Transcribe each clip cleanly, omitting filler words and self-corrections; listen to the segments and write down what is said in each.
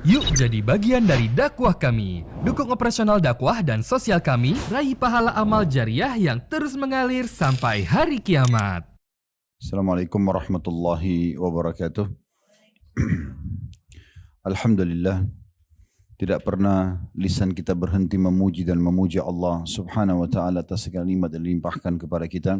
Yuk jadi bagian dari dakwah kami. Dukung operasional dakwah dan sosial kami, raih pahala amal jariah yang terus mengalir sampai hari kiamat. Assalamualaikum warahmatullahi wabarakatuh. Alhamdulillah, tidak pernah lisan kita berhenti memuji dan memuji Allah subhanahu wa ta'ala atas segala nikmat yang dilimpahkan kepada kita.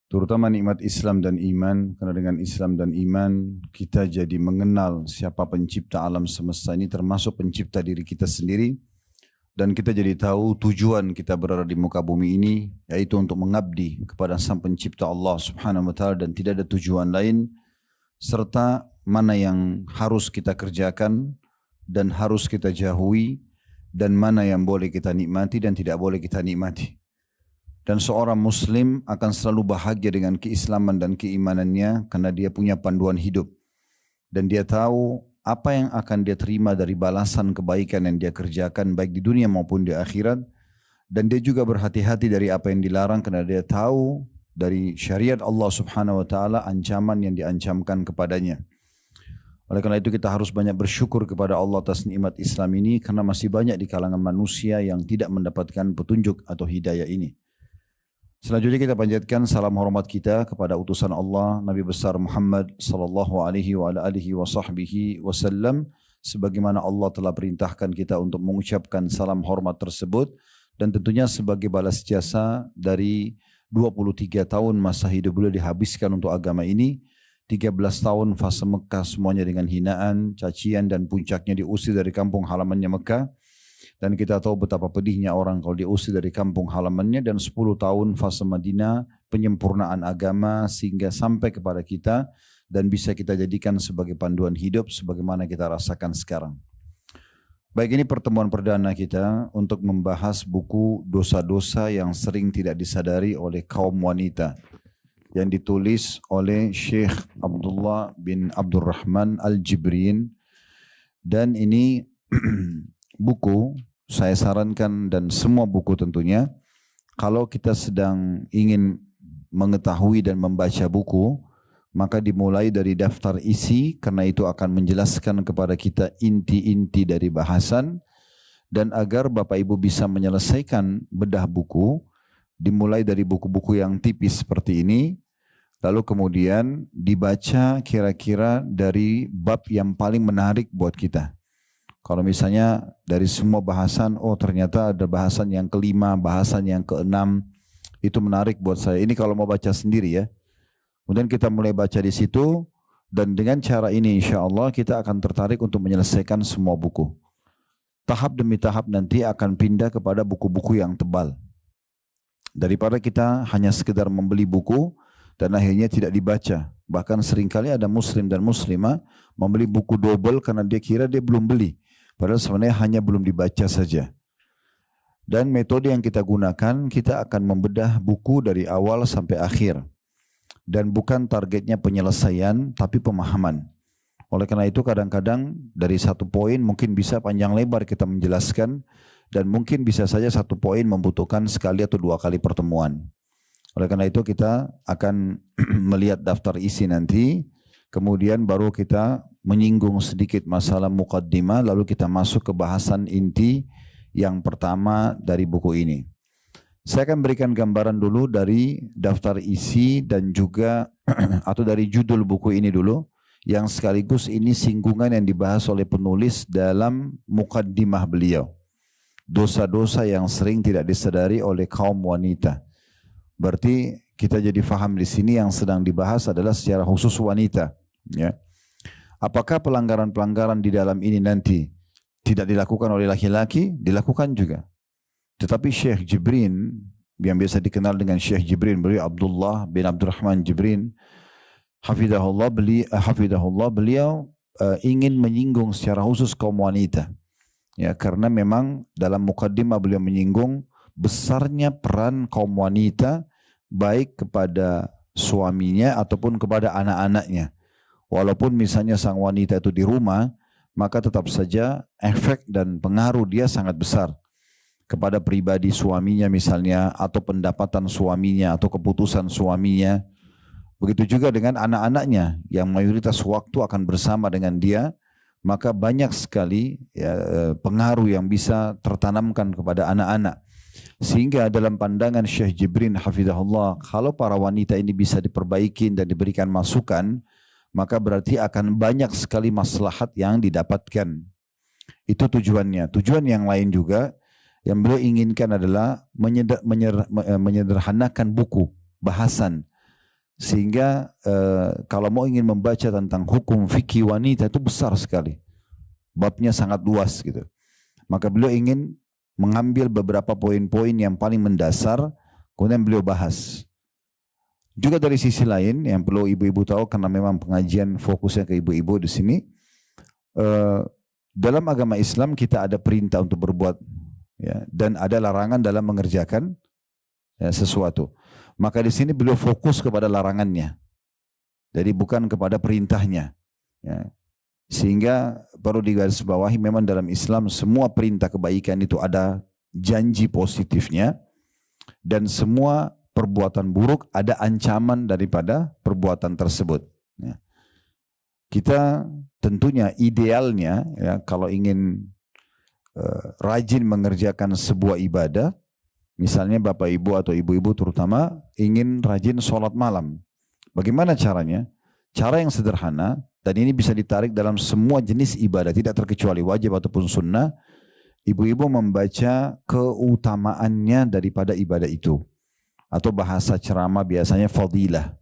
Terutama nikmat Islam dan iman, karena dengan Islam dan iman kita jadi mengenal siapa pencipta alam semesta ini, termasuk pencipta diri kita sendiri. Dan kita jadi tahu tujuan kita berada di muka bumi ini, yaitu untuk mengabdi kepada sang pencipta Allah subhanahu wa ta'ala, dan tidak ada tujuan lain, serta mana yang harus kita kerjakan dan harus kita jauhi, dan mana yang boleh kita nikmati dan tidak boleh kita nikmati. Dan seorang muslim akan selalu bahagia dengan keislaman dan keimanannya karena dia punya panduan hidup. Dan dia tahu apa yang akan dia terima dari balasan kebaikan yang dia kerjakan baik di dunia maupun di akhirat. Dan dia juga berhati-hati dari apa yang dilarang karena dia tahu dari syariat Allah subhanahu wa ta'ala ancaman yang diancamkan kepadanya. Oleh karena itu kita harus banyak bersyukur kepada Allah atas nikmat Islam ini karena masih banyak di kalangan manusia yang tidak mendapatkan petunjuk atau hidayah ini. Selanjutnya kita panjatkan salam hormat kita kepada utusan Allah Nabi besar Muhammad sallallahu alaihi wa alihi wa sahbihi wasallam, sebagaimana Allah telah perintahkan kita untuk mengucapkan salam hormat tersebut, dan tentunya sebagai balas jasa dari 23 tahun masa hidup beliau dihabiskan untuk agama ini. 13 tahun fase Mekah semuanya dengan hinaan, cacian, dan puncaknya diusir dari kampung halamannya Mekah. Dan kita tahu betapa pedihnya orang kalau diusir dari kampung halamannya. Dan 10 tahun fase Madinah, penyempurnaan agama sehingga sampai kepada kita dan bisa kita jadikan sebagai panduan hidup sebagaimana kita rasakan sekarang. Baik, ini pertemuan perdana kita untuk membahas buku dosa-dosa yang sering tidak disadari oleh kaum wanita, yang ditulis oleh Syekh Abdullah bin Abdurrahman Al-Jibrin. Dan ini buku saya sarankan, dan semua buku tentunya, kalau kita sedang ingin mengetahui dan membaca buku, maka dimulai dari daftar isi, karena itu akan menjelaskan kepada kita inti-inti dari bahasan. Dan agar Bapak Ibu bisa menyelesaikan bedah buku, dimulai dari buku-buku yang tipis seperti ini, lalu kemudian dibaca kira-kira dari bab yang paling menarik buat kita. Kalau misalnya dari semua bahasan, oh ternyata ada bahasan yang kelima, bahasan yang keenam, itu menarik buat saya. Ini kalau mau baca sendiri ya. Kemudian kita mulai baca di situ, dan dengan cara ini insya Allah kita akan tertarik untuk menyelesaikan semua buku. Tahap demi tahap nanti akan pindah kepada buku-buku yang tebal. Daripada kita hanya sekedar membeli buku dan akhirnya tidak dibaca. Bahkan seringkali ada muslim dan muslimah membeli buku double karena dia kira dia belum beli. Padahal sebenarnya hanya belum dibaca saja. Dan metode yang kita gunakan, kita akan membedah buku dari awal sampai akhir. Dan bukan targetnya penyelesaian, tapi pemahaman. Oleh karena itu kadang-kadang dari satu poin mungkin bisa panjang lebar kita menjelaskan. Dan mungkin bisa saja satu poin membutuhkan sekali atau dua kali pertemuan. Oleh karena itu kita akan melihat daftar isi nanti. Kemudian baru kita menyinggung sedikit masalah muqaddimah, lalu kita masuk ke bahasan inti yang pertama dari buku ini. Saya akan berikan gambaran dulu dari daftar isi dan juga atau dari judul buku ini dulu, yang sekaligus ini singgungan yang dibahas oleh penulis dalam muqaddimah beliau. Dosa-dosa yang sering tidak disadari oleh kaum wanita. Berarti kita jadi faham di sini yang sedang dibahas adalah secara khusus wanita. Ya. Apakah pelanggaran-pelanggaran di dalam ini nanti tidak dilakukan oleh laki-laki? Dilakukan juga. Tetapi Syekh Jibrin, yang biasa dikenal dengan Syekh Jibrin, beliau Abdullah bin Abdurrahman Jibrin, hafidahullah, beliau ingin menyinggung secara khusus kaum wanita. Ya, karena memang dalam mukaddimah beliau menyinggung besarnya peran kaum wanita baik kepada suaminya ataupun kepada anak-anaknya. Walaupun misalnya sang wanita itu di rumah, maka tetap saja efek dan pengaruh dia sangat besar kepada pribadi suaminya misalnya, atau pendapatan suaminya, atau keputusan suaminya. Begitu juga dengan anak-anaknya yang mayoritas waktu akan bersama dengan dia, maka banyak sekali pengaruh yang bisa tertanamkan kepada anak-anak. Sehingga dalam pandangan Syekh Jibrin hafizahullah, kalau para wanita ini bisa diperbaiki dan diberikan masukan, maka berarti akan banyak sekali maslahat yang didapatkan. Itu tujuannya. Tujuan yang lain juga yang beliau inginkan adalah menyederhanakan buku, bahasan. Sehingga kalau mau ingin membaca tentang hukum fikih wanita itu besar sekali. Babnya sangat luas gitu. Maka beliau ingin mengambil beberapa poin-poin yang paling mendasar, kemudian beliau bahas. Juga dari sisi lain yang perlu ibu-ibu tahu, karena memang pengajian fokusnya ke ibu-ibu di sini, dalam agama Islam kita ada perintah untuk berbuat, ya, dan ada larangan dalam mengerjakan sesuatu. Maka di sini beliau fokus kepada larangannya, jadi bukan kepada perintahnya. Ya. Sehingga perlu digarisbawahi, memang dalam Islam semua perintah kebaikan itu ada janji positifnya, dan semua perbuatan buruk ada ancaman daripada perbuatan tersebut. Ya. Kita tentunya idealnya, ya, kalau ingin rajin mengerjakan sebuah ibadah, misalnya bapak ibu atau ibu-ibu terutama ingin rajin sholat malam. Bagaimana caranya? Cara yang sederhana, dan ini bisa ditarik dalam semua jenis ibadah, tidak terkecuali wajib ataupun sunnah. Ibu-ibu membaca keutamaannya daripada ibadah itu. Atau bahasa ceramah biasanya fadilah.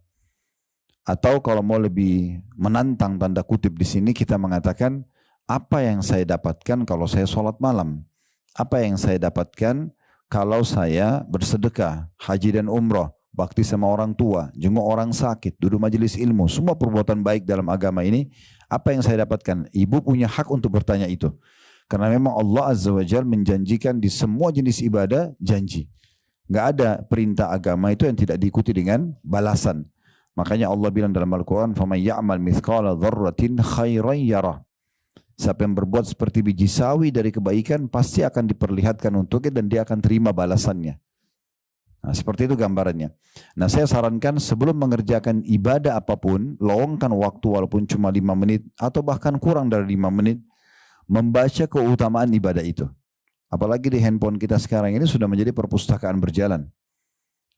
Atau kalau mau lebih menantang tanda kutip di sini, kita mengatakan, apa yang saya dapatkan kalau saya sholat malam? Apa yang saya dapatkan kalau saya bersedekah, haji dan umroh, bakti sama orang tua, jenguk orang sakit, duduk majelis ilmu, semua perbuatan baik dalam agama ini, apa yang saya dapatkan? Ibu punya hak untuk bertanya itu. Karena memang Allah Azza wa Jalla menjanjikan di semua jenis ibadah janji. Nggak ada perintah agama itu yang tidak diikuti dengan balasan. Makanya Allah bilang dalam Al-Quran, فَمَنْ يَعْمَلْ مِثْقَالَ ذَرَّةٍ خَيْرًا يَرَهُ. Siapa yang berbuat seperti biji sawi dari kebaikan, pasti akan diperlihatkan untuknya dan dia akan terima balasannya. Nah, seperti itu gambarannya. Nah, saya sarankan sebelum mengerjakan ibadah apapun, luangkan waktu walaupun cuma 5 menit atau bahkan kurang dari 5 menit, membaca keutamaan ibadah itu. Apalagi di handphone kita sekarang ini sudah menjadi perpustakaan berjalan.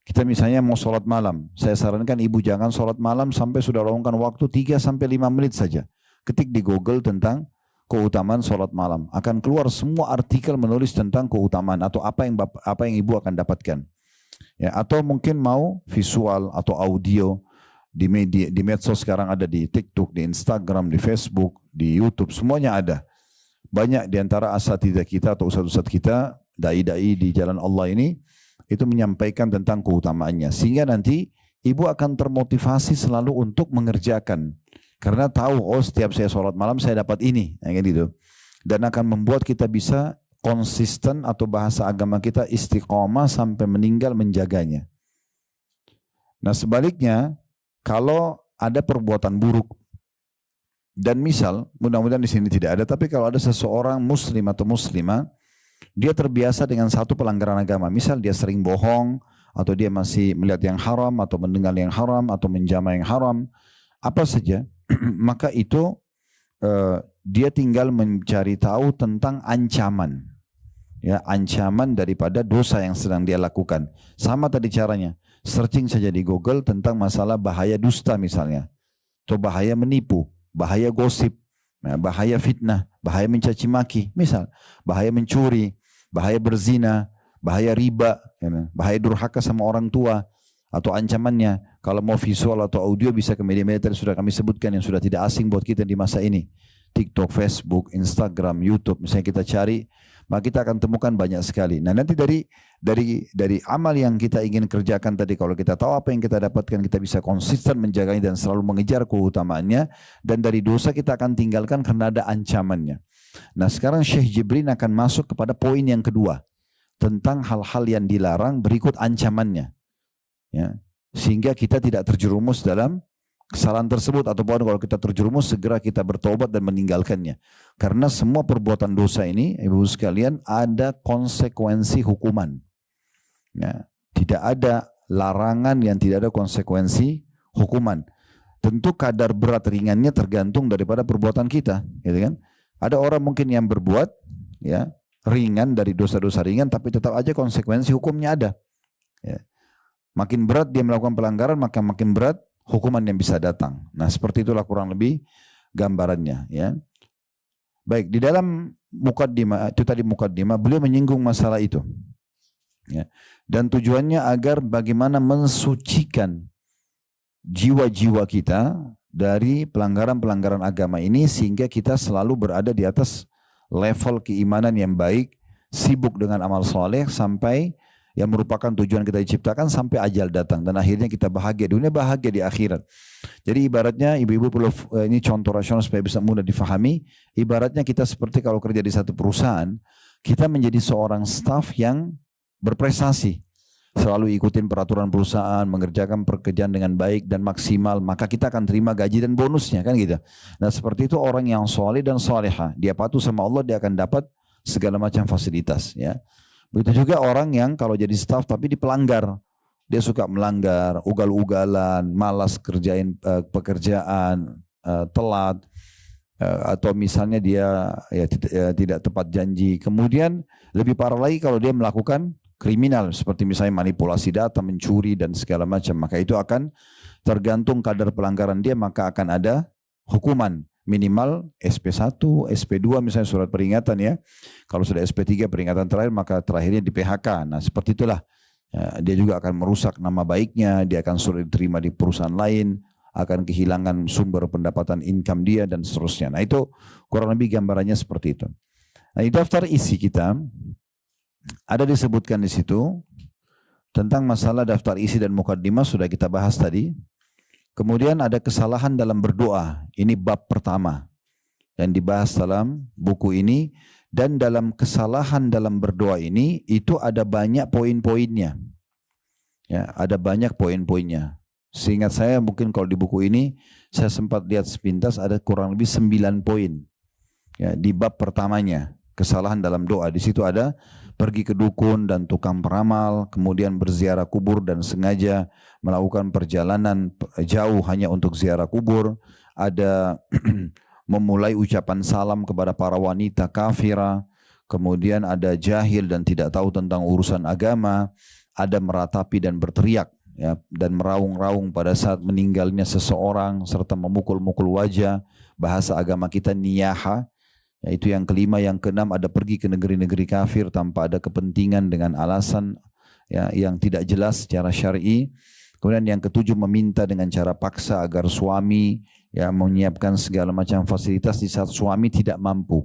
Kita misalnya mau sholat malam, saya sarankan ibu jangan sholat malam sampai sudah luangkan waktu 3-5 menit saja. Ketik di Google tentang keutamaan sholat malam. Akan keluar semua artikel menulis tentang keutamaan atau apa yang ibu akan dapatkan. Ya, atau mungkin mau visual atau audio di media, di medsos sekarang ada, di TikTok, di Instagram, di Facebook, di YouTube, semuanya ada. Banyak di antara asatidzah kita atau ustadz-ustadz kita, dai-dai di jalan Allah ini, itu menyampaikan tentang keutamaannya. Sehingga nanti ibu akan termotivasi selalu untuk mengerjakan. Karena tahu, oh setiap saya sholat malam saya dapat ini. Kayak gitu. Dan akan membuat kita bisa konsisten, atau bahasa agama kita istiqomah sampai meninggal menjaganya. Nah sebaliknya, kalau ada perbuatan buruk, dan misal, mudah-mudahan di sini tidak ada, tapi kalau ada seseorang muslim atau muslimah, dia terbiasa dengan satu pelanggaran agama, misal dia sering bohong, atau dia masih melihat yang haram, atau mendengar yang haram, atau menjamah yang haram, apa saja, maka itu dia tinggal mencari tahu tentang ancaman. Ya, ancaman daripada dosa yang sedang dia lakukan. Sama tadi caranya, searching saja di Google tentang masalah bahaya dusta misalnya, atau bahaya menipu, bahaya gosip, bahaya fitnah, bahaya mencaci maki, misal bahaya mencuri, bahaya berzina, bahaya riba, bahaya durhaka sama orang tua, atau ancamannya. Kalau mau visual atau audio bisa ke media-media tadi sudah kami sebutkan yang sudah tidak asing buat kita di masa ini. TikTok, Facebook, Instagram, YouTube, misalnya kita cari, maka kita akan temukan banyak sekali. Nah nanti dari amal yang kita ingin kerjakan tadi, kalau kita tahu apa yang kita dapatkan, kita bisa konsisten menjaganya dan selalu mengejar keutamaannya. Dan dari dosa kita akan tinggalkan karena ada ancamannya. Nah sekarang Syekh Jibrin akan masuk kepada poin yang kedua, tentang hal-hal yang dilarang berikut ancamannya. Ya, sehingga kita tidak terjerumus dalam kesalahan tersebut, ataupun kalau kita terjerumus segera kita bertobat dan meninggalkannya. Karena semua perbuatan dosa ini, ibu sekalian, ada konsekuensi hukuman. Ya, tidak ada larangan yang tidak ada konsekuensi hukuman. Tentu kadar berat ringannya tergantung daripada perbuatan kita, gitu kan? Ada orang mungkin yang berbuat ya ringan dari dosa-dosa ringan, tapi tetap aja konsekuensi hukumnya ada. Ya. Makin berat dia melakukan pelanggaran, maka makin berat hukuman yang bisa datang. Nah, seperti itulah kurang lebih gambarannya. Ya. Baik, di dalam mukaddimah, itu tadi mukaddimah, beliau menyinggung masalah itu. Ya. Dan tujuannya agar bagaimana mensucikan jiwa-jiwa kita dari pelanggaran-pelanggaran agama ini, sehingga kita selalu berada di atas level keimanan yang baik, sibuk dengan amal soleh sampai yang merupakan tujuan kita diciptakan sampai ajal datang, dan akhirnya kita bahagia di dunia, bahagia di akhirat. Jadi ibaratnya ibu-ibu perlu, ini contoh rasional supaya bisa mudah difahami, ibaratnya kita seperti kalau kerja di satu perusahaan, kita menjadi seorang staf yang berprestasi, selalu ikutin peraturan perusahaan, mengerjakan pekerjaan dengan baik dan maksimal, maka kita akan terima gaji dan bonusnya, kan gitu. Nah, seperti itu orang yang soleh dan soleha, dia patuh sama Allah, dia akan dapat segala macam fasilitas, ya. Begitu juga orang yang kalau jadi staf tapi dipelanggar, dia suka melanggar, ugal-ugalan, malas kerjain pekerjaan, telat, atau misalnya dia tidak tepat janji. Kemudian lebih parah lagi kalau dia melakukan kriminal, seperti misalnya manipulasi data, mencuri dan segala macam, maka itu akan tergantung kadar pelanggaran dia, maka akan ada hukuman. Minimal SP1, SP2 misalnya surat peringatan, ya. Kalau sudah SP3 peringatan terakhir, maka terakhirnya di PHK. Nah, seperti itulah. Ya, dia juga akan merusak nama baiknya, dia akan sulit diterima di perusahaan lain, akan kehilangan sumber pendapatan income dia dan seterusnya. Nah, itu kurang lebih gambarannya seperti itu. Nah, di daftar isi kita ada disebutkan di situ tentang masalah daftar isi dan mukaddimah, sudah kita bahas tadi. Kemudian ada kesalahan dalam berdoa. Ini bab pertama yang dibahas dalam buku ini. Dan dalam kesalahan dalam berdoa ini, itu ada banyak poin-poinnya. Ya, ada banyak poin-poinnya. Seingat saya mungkin kalau di buku ini, saya sempat lihat sepintas ada kurang lebih 9 poin. Ya, di bab pertamanya, kesalahan dalam doa. Di situ ada pergi ke dukun dan tukang peramal, kemudian berziarah kubur dan sengaja melakukan perjalanan jauh hanya untuk ziarah kubur, ada memulai ucapan salam kepada para wanita kafirah, kemudian ada jahil dan tidak tahu tentang urusan agama, ada meratapi dan berteriak, ya, dan meraung-raung pada saat meninggalnya seseorang, serta memukul-mukul wajah, bahasa agama kita niyaha. Itu yang kelima. Yang keenam ada pergi ke negeri-negeri kafir tanpa ada kepentingan dengan alasan, ya, yang tidak jelas secara syar'i. Kemudian yang ketujuh meminta dengan cara paksa agar suami, ya, menyiapkan segala macam fasilitas di saat suami tidak mampu.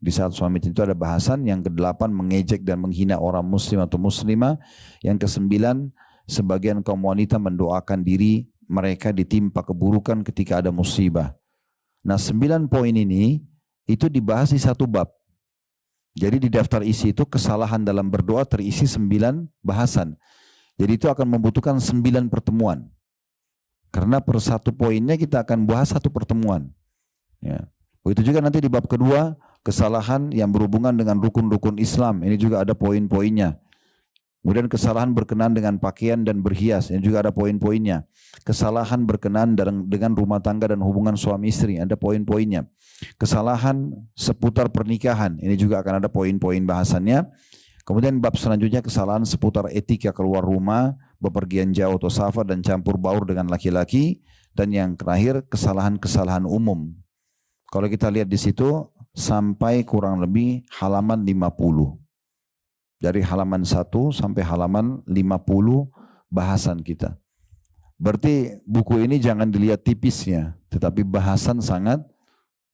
Di saat suami itu ada bahasan. Yang kedelapan mengejek dan menghina orang muslim atau muslimah. Yang kesembilan sebagian kaum wanita mendoakan diri mereka ditimpa keburukan ketika ada musibah. Nah, 9 poin ini itu dibahas di satu bab. Jadi di daftar isi itu kesalahan dalam berdoa terisi 9 bahasan. Jadi itu akan membutuhkan 9 pertemuan. Karena per satu poinnya kita akan bahas satu pertemuan. Ya. Begitu juga nanti di bab kedua, kesalahan yang berhubungan dengan rukun-rukun Islam. Ini juga ada poin-poinnya. Kemudian kesalahan berkenaan dengan pakaian dan berhias, ini juga ada poin-poinnya. Kesalahan berkenaan dengan rumah tangga dan hubungan suami istri, ada poin-poinnya. Kesalahan seputar pernikahan, ini juga akan ada poin-poin bahasannya. Kemudian bab selanjutnya kesalahan seputar etika keluar rumah, bepergian jauh atau safar dan campur baur dengan laki-laki. Dan yang terakhir kesalahan-kesalahan umum. Kalau kita lihat di situ sampai kurang lebih halaman 50. Dari halaman 1 sampai halaman 50 bahasan kita. Berarti buku ini jangan dilihat tipisnya, tetapi bahasan sangat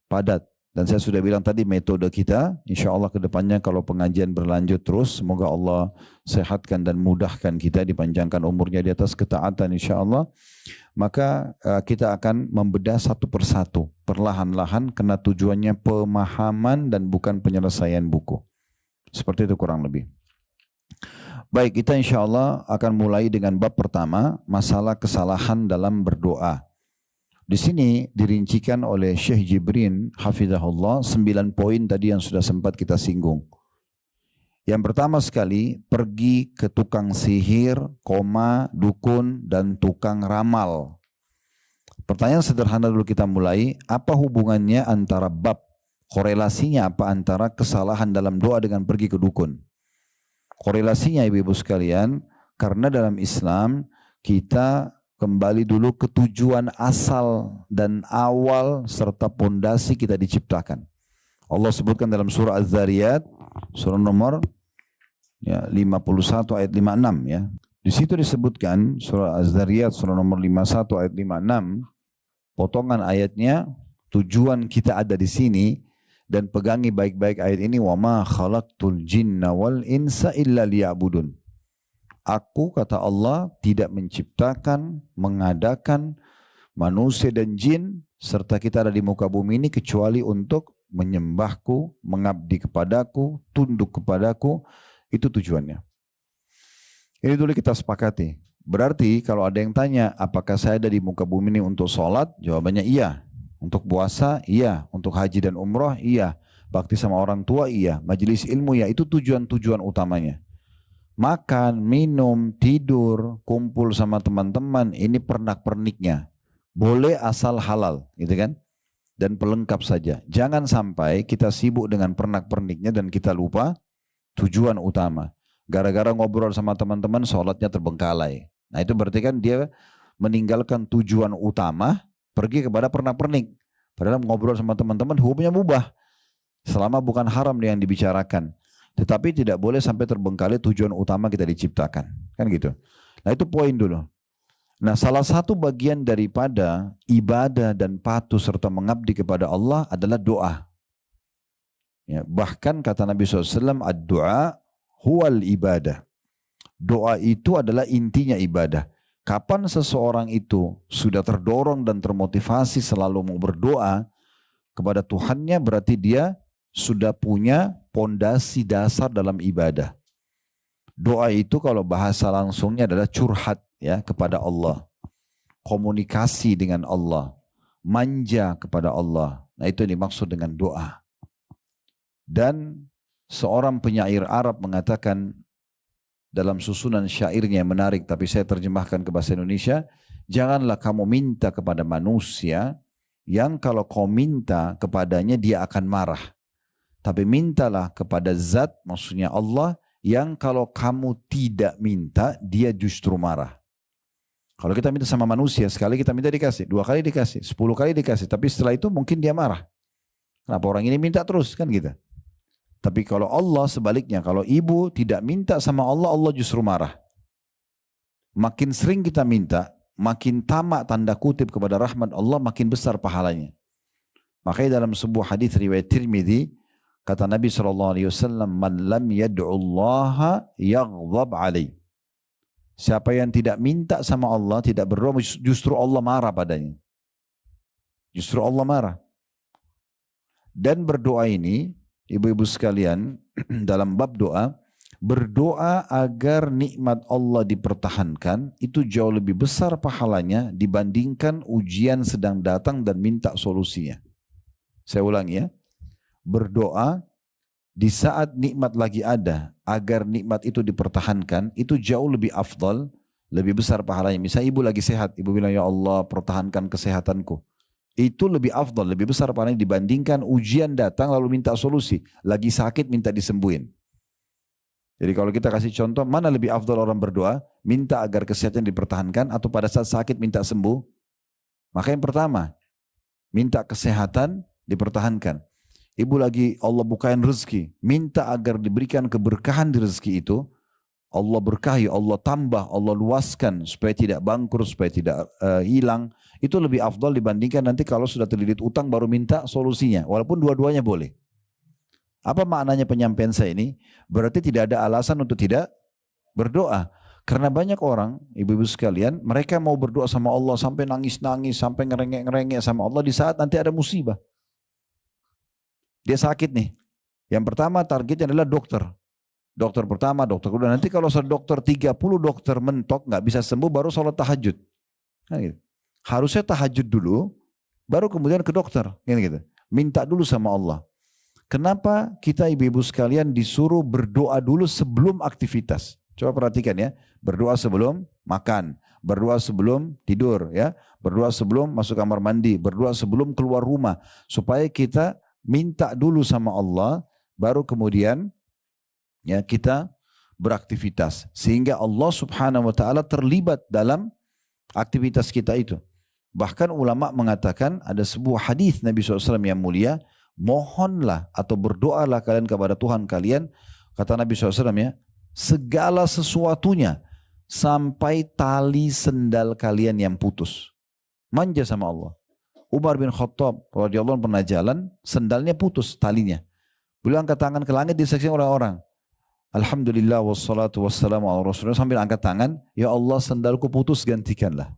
padat. Dan saya sudah bilang tadi metode kita, insya Allah ke depannya kalau pengajian berlanjut terus, semoga Allah sehatkan dan mudahkan kita, dipanjangkan umurnya di atas ketaatan insya Allah. Maka kita akan membedah satu persatu, perlahan-lahan, karena tujuannya pemahaman dan bukan penyelesaian buku. Seperti itu kurang lebih. Baik, kita insya Allah akan mulai dengan bab pertama, masalah kesalahan dalam berdoa. Di sini dirincikan oleh Syekh Jibrin hafizahullah 9 poin tadi yang sudah sempat kita singgung. Yang pertama sekali, pergi ke tukang sihir, dukun dan tukang ramal. Pertanyaan sederhana dulu kita mulai, apa hubungannya antara bab Korelasinya apa antara kesalahan dalam doa dengan pergi ke dukun? Korelasinya ibu-ibu sekalian, karena dalam Islam kita kembali dulu ke tujuan asal dan awal serta pondasi kita diciptakan. Allah sebutkan dalam surah Az-Zariyat, surah nomor 51 ayat 56 ya. Di situ disebutkan surah Az-Zariyat surah nomor 51 ayat 56, potongan ayatnya, tujuan kita ada di sini dan pegangi baik-baik ayat ini, wa ma khalaqtul jinna wal insa illa liya'budun. Aku, kata Allah, tidak menciptakan, mengadakan manusia dan jin serta kita ada di muka bumi ini kecuali untuk menyembahku, mengabdi kepadaku, tunduk kepadaku. Itu tujuannya. Ini dulu kita sepakati. Berarti kalau ada yang tanya, apakah saya ada di muka bumi ini untuk sholat? Jawabannya iya. Untuk puasa? Iya. Untuk haji dan umroh? Iya. Bakti sama orang tua? Iya. Majelis ilmu? Ya. Itu tujuan-tujuan utamanya. Makan, minum, tidur, kumpul sama teman-teman, ini pernak-perniknya. Boleh asal halal, gitu kan? Dan pelengkap saja. Jangan sampai kita sibuk dengan pernak-perniknya dan kita lupa tujuan utama. Gara-gara ngobrol sama teman-teman, sholatnya terbengkalai. Nah itu berarti kan dia meninggalkan tujuan utama, pergi kepada pernak-pernik. Padahal ngobrol sama teman-teman hukumnya mubah. Selama bukan haram yang dibicarakan. Tetapi tidak boleh sampai terbengkalai tujuan utama kita diciptakan. Kan gitu. Nah itu poin dulu. Nah salah satu bagian daripada ibadah dan patuh serta mengabdi kepada Allah adalah doa. Ya, bahkan kata Nabi SAW, ad-du'a huwal ibadah. Doa itu adalah intinya ibadah. Kapan seseorang itu sudah terdorong dan termotivasi selalu mau berdoa kepada Tuhannya, berarti dia sudah punya pondasi dasar dalam ibadah. Doa itu kalau bahasa langsungnya adalah curhat ya kepada Allah. Komunikasi dengan Allah. Manja kepada Allah. Nah itu yang dimaksud dengan doa. Dan seorang penyair Arab mengatakan dalam susunan syairnya yang menarik, tapi saya terjemahkan ke bahasa Indonesia, janganlah kamu minta kepada manusia yang kalau kau minta kepadanya dia akan marah. Tapi mintalah kepada zat, maksudnya Allah, yang kalau kamu tidak minta dia justru marah. Kalau kita minta sama manusia, sekali kita minta dikasih, 2 kali dikasih, 10 kali dikasih, tapi setelah itu mungkin dia marah. Kenapa orang ini minta terus, kan gitu. Tapi kalau Allah sebaliknya, kalau ibu tidak minta sama Allah, Allah justru marah. Makin sering kita minta, makin tamak tanda kutip kepada rahmat Allah, makin besar pahalanya. Makanya dalam sebuah hadis riwayat Tirmidzi, kata Nabi SAW, man lam yad'ullaha yaghdab alaih. Siapa yang tidak minta sama Allah, tidak berdoa, justru Allah marah padanya. Justru Allah marah. Dan berdoa ini, ibu-ibu sekalian, dalam bab doa, berdoa agar nikmat Allah dipertahankan, itu jauh lebih besar pahalanya dibandingkan ujian sedang datang dan minta solusinya. Saya ulangi ya, berdoa di saat nikmat lagi ada, agar nikmat itu dipertahankan, itu jauh lebih afdal, lebih besar pahalanya. Misalnya ibu lagi sehat, ibu bilang, ya Allah pertahankan kesehatanku. Itu lebih afdal, lebih besar pahalanya dibandingkan ujian datang lalu minta solusi. Lagi sakit minta disembuhin. Jadi kalau kita kasih contoh, mana lebih afdal orang berdoa? Minta agar kesehatan dipertahankan atau pada saat sakit minta sembuh? Maka yang pertama, minta kesehatan dipertahankan. Ibu lagi Allah bukain rezeki, minta agar diberikan keberkahan di rezeki itu. Allah berkahi, Allah tambah, Allah luaskan supaya tidak bangkrut, supaya tidak hilang. Itu lebih afdal dibandingkan nanti kalau sudah terlilit utang baru minta solusinya. Walaupun dua-duanya boleh. Apa maknanya penyampaian saya ini? Berarti tidak ada alasan untuk tidak berdoa. Karena banyak orang, ibu-ibu sekalian, mereka mau berdoa sama Allah sampai nangis-nangis, sampai ngerengek-ngerengek sama Allah di saat nanti ada musibah. Dia sakit nih. Yang pertama targetnya adalah dokter. Dokter pertama, dokter kedua. Nanti kalau dokter 30 dokter mentok nggak bisa sembuh, baru sholat tahajud. Nah, gitu. Harusnya tahajud dulu, baru kemudian ke dokter. Gitu. Minta dulu sama Allah. Kenapa kita ibu-ibu sekalian disuruh berdoa dulu sebelum aktivitas? Coba perhatikan ya. Berdoa sebelum makan, berdoa sebelum tidur, ya, berdoa sebelum masuk kamar mandi, berdoa sebelum keluar rumah, supaya kita minta dulu sama Allah, baru kemudian ya kita beraktivitas. Sehingga Allah subhanahu wa ta'ala terlibat dalam aktivitas kita itu. Bahkan ulama mengatakan ada sebuah hadis Nabi SAW yang mulia, mohonlah atau berdoalah kalian kepada Tuhan kalian, kata Nabi SAW ya, segala sesuatunya sampai tali sendal kalian yang putus. Manja sama Allah. Umar bin Khattab radhiyallahu anhu pernah jalan, sendalnya putus talinya. Beliau angkat tangan ke langit, disaksikan oleh orang. Alhamdulillah wassalatu wassalamu ala rasulullah, sambil angkat tangan, ya Allah sendalku putus, gantikanlah.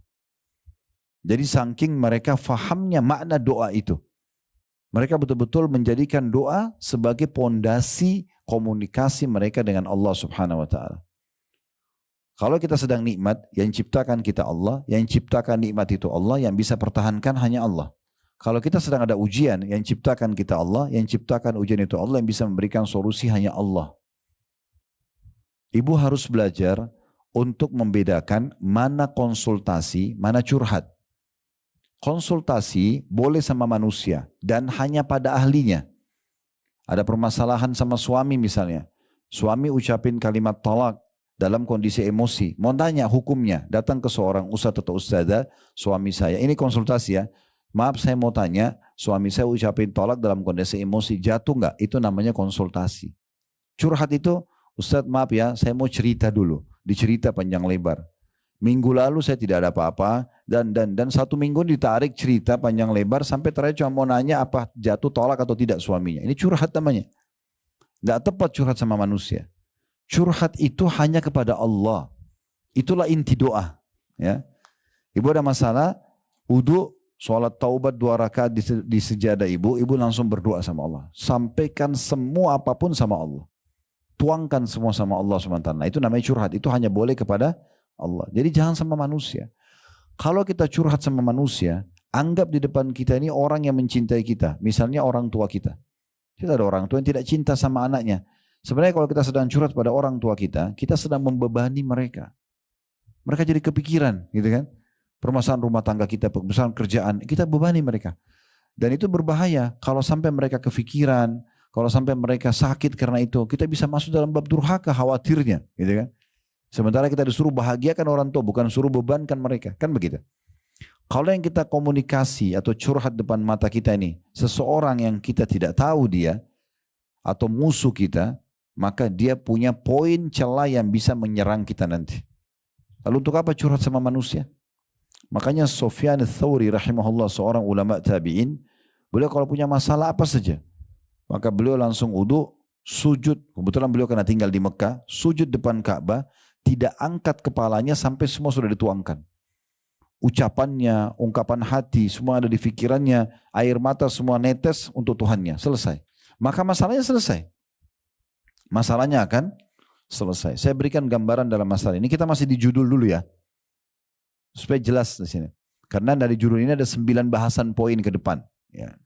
Jadi saking mereka fahamnya makna doa itu. Mereka betul-betul menjadikan doa sebagai pondasi komunikasi mereka dengan Allah subhanahu wa ta'ala. Kalau kita sedang nikmat, yang ciptakan kita Allah, yang ciptakan nikmat itu Allah, yang bisa pertahankan hanya Allah. Kalau kita sedang ada ujian, yang ciptakan kita Allah, yang ciptakan ujian itu Allah, yang bisa memberikan solusi hanya Allah. Ibu harus belajar untuk membedakan mana konsultasi, mana curhat. Konsultasi boleh sama manusia dan hanya pada ahlinya. Ada permasalahan sama suami misalnya. Suami ucapin kalimat talak dalam kondisi emosi. Mau tanya hukumnya, datang ke seorang ustadz atau ustadzah, suami saya. Ini konsultasi ya. Maaf saya mau tanya, suami saya ucapin tolak dalam kondisi emosi, jatuh nggak? Itu namanya konsultasi. Curhat itu, ustadz maaf ya, saya mau cerita dulu. Dicerita panjang lebar. Minggu lalu saya tidak ada apa-apa, dan 1 minggu ditarik cerita panjang lebar, sampai terakhir cuma mau nanya apa jatuh tolak atau tidak suaminya. Ini curhat namanya. Nggak tepat curhat sama manusia. Curhat itu hanya kepada Allah. Itulah inti doa. Ya. Ibu ada masalah, wudu, sholat taubat 2 rakaat di sejadah ibu langsung berdoa sama Allah. Sampaikan semua apapun sama Allah. Tuangkan semua sama Allah SWT. Itu namanya curhat. Itu hanya boleh kepada Allah. Jadi jangan sama manusia. Kalau kita curhat sama manusia, anggap di depan kita ini orang yang mencintai kita. Misalnya orang tua kita. Kita ada orang tua yang tidak cinta sama anaknya. Sebenarnya kalau kita sedang curhat pada orang tua kita sedang membebani mereka. Mereka jadi kepikiran, gitu kan? Permasalahan rumah tangga kita, permasalahan kerjaan, kita bebani mereka. Dan itu berbahaya kalau sampai mereka kepikiran, kalau sampai mereka sakit karena itu, kita bisa masuk dalam bab durhaka, khawatirnya, gitu kan? Sementara kita disuruh bahagiakan orang tua, bukan suruh bebankan mereka, kan begitu? Kalau yang kita komunikasi atau curhat depan mata kita ini, seseorang yang kita tidak tahu dia, atau musuh kita, maka dia punya poin celah yang bisa menyerang kita nanti. Lalu untuk apa curhat sama manusia? Makanya Sufyan ats-Tsauri rahimahullah, seorang ulama tabi'in, beliau kalau punya masalah apa saja, maka beliau langsung wudu, sujud. Kebetulan beliau karena tinggal di Mekah, sujud depan Ka'bah, tidak angkat kepalanya sampai semua sudah dituangkan. Ucapannya, ungkapan hati, semua ada di pikirannya, air mata semua netes untuk Tuhannya, selesai. Maka masalahnya selesai. Masalahnya akan selesai. Saya berikan gambaran dalam masalah ini. Kita masih di judul dulu ya, supaya jelas di sini. Karena dari judul ini ada 9 bahasan poin ke depan. Ya.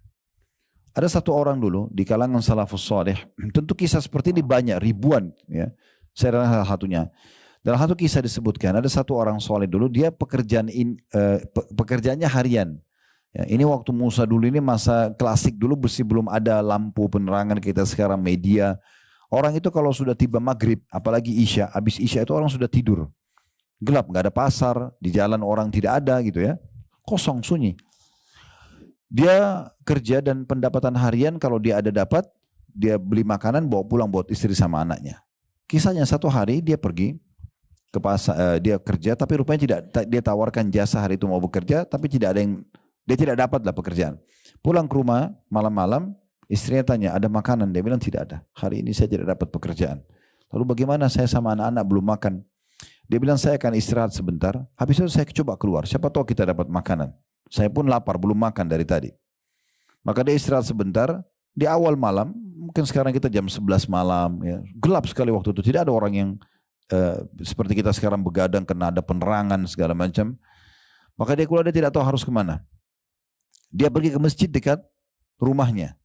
Ada satu orang dulu di kalangan salafus saleh. Tentu kisah seperti ini banyak, ribuan. Ya. Saya adalah salah satunya. Dalam satu kisah disebutkan ada satu orang soleh dulu, dia pekerjaannya harian. Ya, ini waktu Musa dulu, ini masa klasik dulu, belum ada lampu penerangan kita sekarang, media. Orang itu kalau sudah tiba maghrib, apalagi isya, habis isya itu orang sudah tidur. Gelap, nggak ada pasar, di jalan orang tidak ada gitu ya. Kosong, sunyi. Dia kerja dan pendapatan harian kalau dia ada dapat, dia beli makanan bawa pulang buat istri sama anaknya. Kisahnya satu hari dia pergi ke pasar, dia kerja tapi rupanya tidak, dia tawarkan jasa hari itu mau bekerja tapi tidak ada yang, dia tidak dapat lah pekerjaan. Pulang ke rumah malam-malam, istrinya tanya, ada makanan? Dia bilang tidak ada. Hari ini saya tidak dapat pekerjaan. Lalu bagaimana, saya sama anak-anak belum makan? Dia bilang saya akan istirahat sebentar. Habis itu saya coba keluar. Siapa tahu kita dapat makanan. Saya pun lapar, belum makan dari tadi. Maka dia istirahat sebentar. Di awal malam, mungkin sekarang kita jam 11 malam. Ya, gelap sekali waktu itu. Tidak ada orang yang seperti kita sekarang begadang karena ada penerangan segala macam. Maka dia keluar, dia tidak tahu harus kemana. Dia pergi ke masjid dekat rumahnya.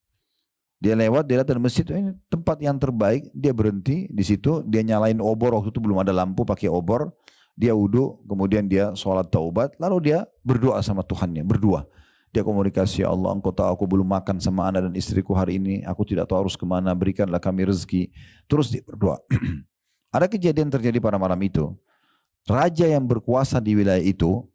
Dia lewat, dia lihat di masjid, ini tempat yang terbaik. Dia berhenti di situ, dia nyalain obor, waktu itu belum ada lampu, pakai obor. Dia wudu, kemudian dia sholat taubat, lalu dia berdoa sama Tuhannya, berdua. Dia komunikasi, ya Allah engkau tahu aku belum makan sama anak dan istriku hari ini. Aku tidak tahu harus kemana, berikanlah kami rezeki. Terus dia berdoa. Ada kejadian terjadi pada malam itu. Raja yang berkuasa di wilayah itu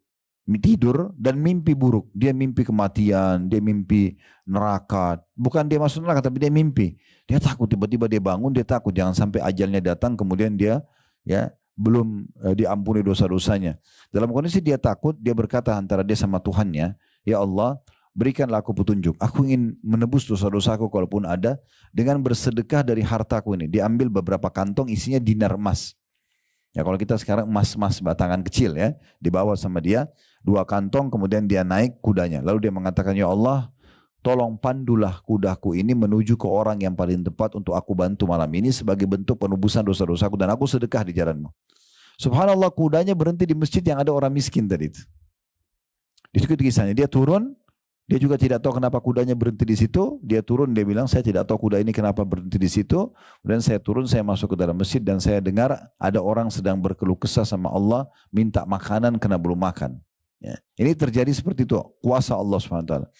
tidur dan mimpi buruk. Dia mimpi kematian, dia mimpi neraka. Bukan dia masuk neraka tapi dia mimpi. Dia takut, tiba-tiba dia bangun, dia takut jangan sampai ajalnya datang kemudian dia ya belum diampuni dosa-dosanya. Dalam kondisi dia takut, dia berkata antara dia sama Tuhannya, ya Allah, berikanlah aku petunjuk. Aku ingin menebus dosa-dosaku kalaupun ada dengan bersedekah dari hartaku ini. Diambil beberapa kantong isinya dinar emas. Ya kalau kita sekarang emas-emas batangan kecil ya, dibawa sama dia 2 kantong, kemudian dia naik kudanya. Lalu dia mengatakan, ya Allah, tolong pandulah kudaku ini menuju ke orang yang paling tepat untuk aku bantu malam ini sebagai bentuk penebusan dosa-dosaku dan aku sedekah di jalanmu. Subhanallah, kudanya berhenti di masjid yang ada orang miskin tadi itu. Di situ kisahnya, dia turun, dia juga tidak tahu kenapa kudanya berhenti di situ. Dia turun, dia bilang, saya tidak tahu kuda ini kenapa berhenti di situ. Kemudian saya turun, saya masuk ke dalam masjid dan saya dengar ada orang sedang berkeluh kesah sama Allah, minta makanan karena belum makan. Ya. Ini terjadi seperti itu, kuasa Allah SWT.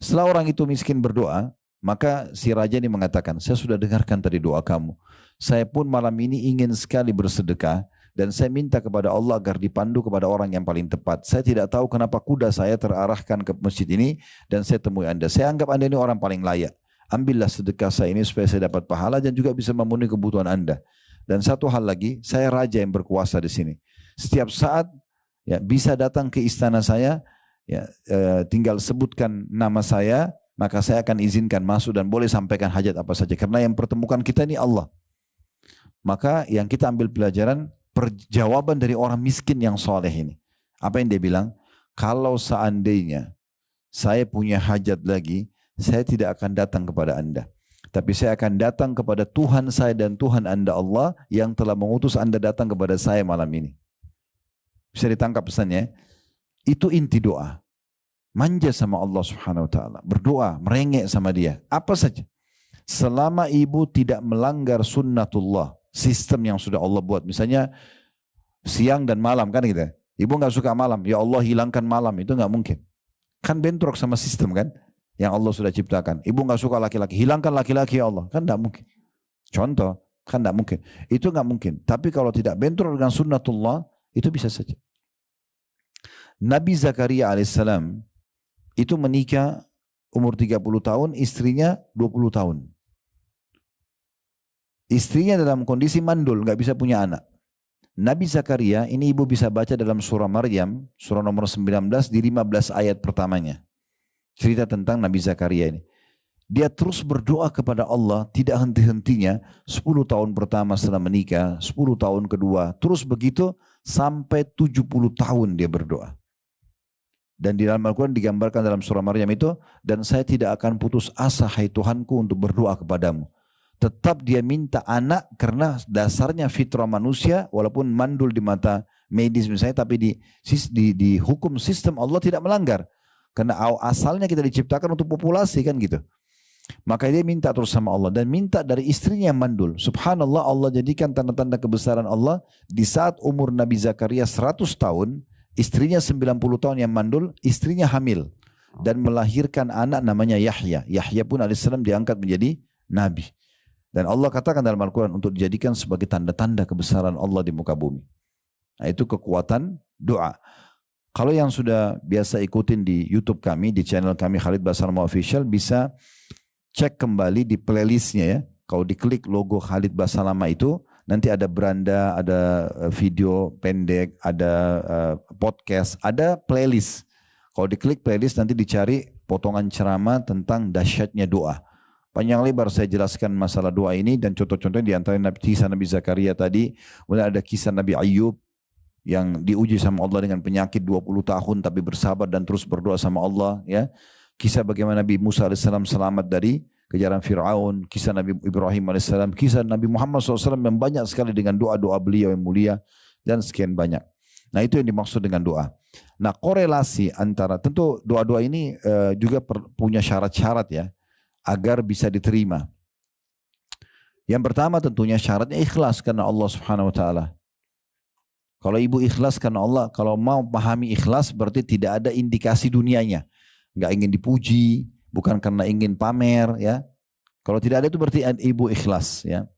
Setelah orang itu miskin berdoa, maka si raja ini mengatakan, saya sudah dengarkan tadi doa kamu. Saya pun malam ini ingin sekali bersedekah. Dan saya minta kepada Allah agar dipandu kepada orang yang paling tepat. Saya tidak tahu kenapa kuda saya terarahkan ke masjid ini dan saya temui Anda. Saya anggap Anda ini orang paling layak. Ambillah sedekah saya ini supaya saya dapat pahala dan juga bisa memenuhi kebutuhan Anda. Dan satu hal lagi, saya raja yang berkuasa di sini. Setiap saat ya bisa datang ke istana saya, ya tinggal sebutkan nama saya, maka saya akan izinkan masuk dan boleh sampaikan hajat apa saja. Karena yang pertemukan kita ini Allah. Maka yang kita ambil pelajaran, perjawaban dari orang miskin yang soleh ini. Apa yang dia bilang? Kalau seandainya saya punya hajat lagi, saya tidak akan datang kepada Anda. Tapi saya akan datang kepada Tuhan saya dan Tuhan Anda Allah yang telah mengutus Anda datang kepada saya malam ini. Bisa ditangkap pesannya? Itu inti doa. Manja sama Allah Subhanahu Wa Taala. Berdoa, merengek sama dia. Apa saja. Selama ibu tidak melanggar sunnatullah, sistem yang sudah Allah buat, misalnya siang dan malam kan gitu. Ibu nggak suka malam, ya Allah hilangkan malam, itu nggak mungkin. Kan bentrok sama sistem kan, yang Allah sudah ciptakan. Ibu nggak suka laki-laki, hilangkan laki-laki ya Allah, kan nggak mungkin. Contoh, kan nggak mungkin. Itu nggak mungkin. Tapi kalau tidak bentrok dengan sunnatullah, itu bisa saja. Nabi Zakaria alaihissalam itu menikah umur 30 tahun, istrinya 20 tahun. Istrinya dalam kondisi mandul, nggak bisa punya anak. Nabi Zakaria, ini ibu bisa baca dalam surah Maryam, surah nomor 19 di 15 ayat pertamanya. Cerita tentang Nabi Zakaria ini. Dia terus berdoa kepada Allah, tidak henti-hentinya, 10 tahun pertama setelah menikah, 10 tahun kedua, terus begitu sampai 70 tahun dia berdoa. Dan di dalam Al-Quran digambarkan dalam surah Maryam itu, dan saya tidak akan putus asa hai Tuhanku untuk berdoa kepadamu. Tetap dia minta anak karena dasarnya fitrah manusia walaupun mandul di mata medis misalnya, tapi di hukum sistem Allah tidak melanggar. Karena asalnya kita diciptakan untuk populasi kan gitu. Maka dia minta terus sama Allah dan minta dari istrinya yang mandul. Subhanallah, Allah jadikan tanda-tanda kebesaran Allah di saat umur Nabi Zakaria 100 tahun, istrinya 90 tahun yang mandul, istrinya hamil dan melahirkan anak namanya Yahya. Yahya pun alaihissalam diangkat menjadi nabi. Dan Allah katakan dalam Al-Quran untuk dijadikan sebagai tanda-tanda kebesaran Allah di muka bumi. Nah, itu kekuatan doa. Kalau yang sudah biasa ikutin di YouTube kami, di channel kami Khalid Basalamah Official, bisa cek kembali di playlistnya ya. Kalau diklik logo Khalid Basalamah itu, nanti ada beranda, ada video pendek, ada podcast, ada playlist. Kalau diklik playlist nanti dicari potongan ceramah tentang dahsyatnya doa. Panjang lebar saya jelaskan masalah doa ini dan contoh-contohnya di antara kisah Nabi Zakaria tadi. Kemudian ada kisah Nabi Ayub yang diuji sama Allah dengan penyakit 20 tahun tapi bersabar dan terus berdoa sama Allah. Ya. Kisah bagaimana Nabi Musa AS selamat dari kejaran Fir'aun. Kisah Nabi Ibrahim AS. Kisah Nabi Muhammad SAW yang banyak sekali dengan doa-doa beliau yang mulia. Dan sekian banyak. Nah itu yang dimaksud dengan doa. Nah korelasi antara, tentu doa-doa ini juga punya syarat-syarat ya. Agar bisa diterima. Yang pertama tentunya syaratnya ikhlas karena Allah Subhanahu Wa Taala. Kalau ibu ikhlas karena Allah, kalau mau pahami ikhlas berarti tidak ada indikasi dunianya. nggak ingin dipuji, bukan karena ingin pamer, ya. Kalau tidak ada itu berarti ibu ikhlas, ya.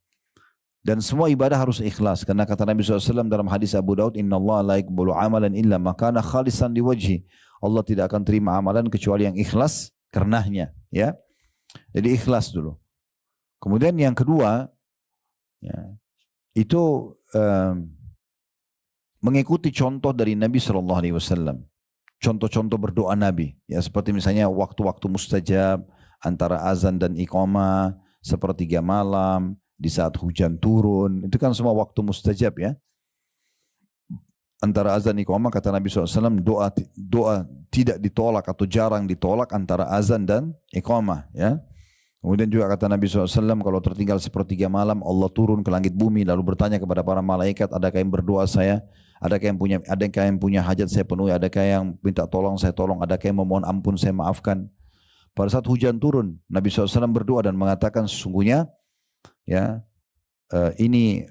Dan semua ibadah harus ikhlas. Karena kata Nabi SAW dalam hadis Abu Daud, Inna Allah la yaqbalu amalan illa makana khalisan liwajhi. Allah tidak akan terima amalan kecuali yang ikhlas karenanya. Ya. Jadi ikhlas dulu. Kemudian yang kedua, ya, itu mengikuti contoh dari Nabi SAW. Contoh-contoh berdoa Nabi. Ya, seperti misalnya waktu-waktu mustajab, antara azan dan iqamah, sepertiga malam, di saat hujan turun, itu kan semua waktu mustajab, ya. Antara azan iqamah kata Nabi SAW, doa tidak ditolak atau jarang ditolak antara azan dan iqamah, ya. Kemudian juga kata Nabi SAW, kalau tertinggal sepertiga malam, Allah turun ke langit bumi lalu bertanya kepada para malaikat, adakah yang berdoa saya, adakah yang punya hajat saya penuhi, adakah yang minta tolong saya tolong, adakah yang memohon ampun saya maafkan. Pada saat hujan turun, Nabi SAW berdoa dan mengatakan sesungguhnya, ya, ini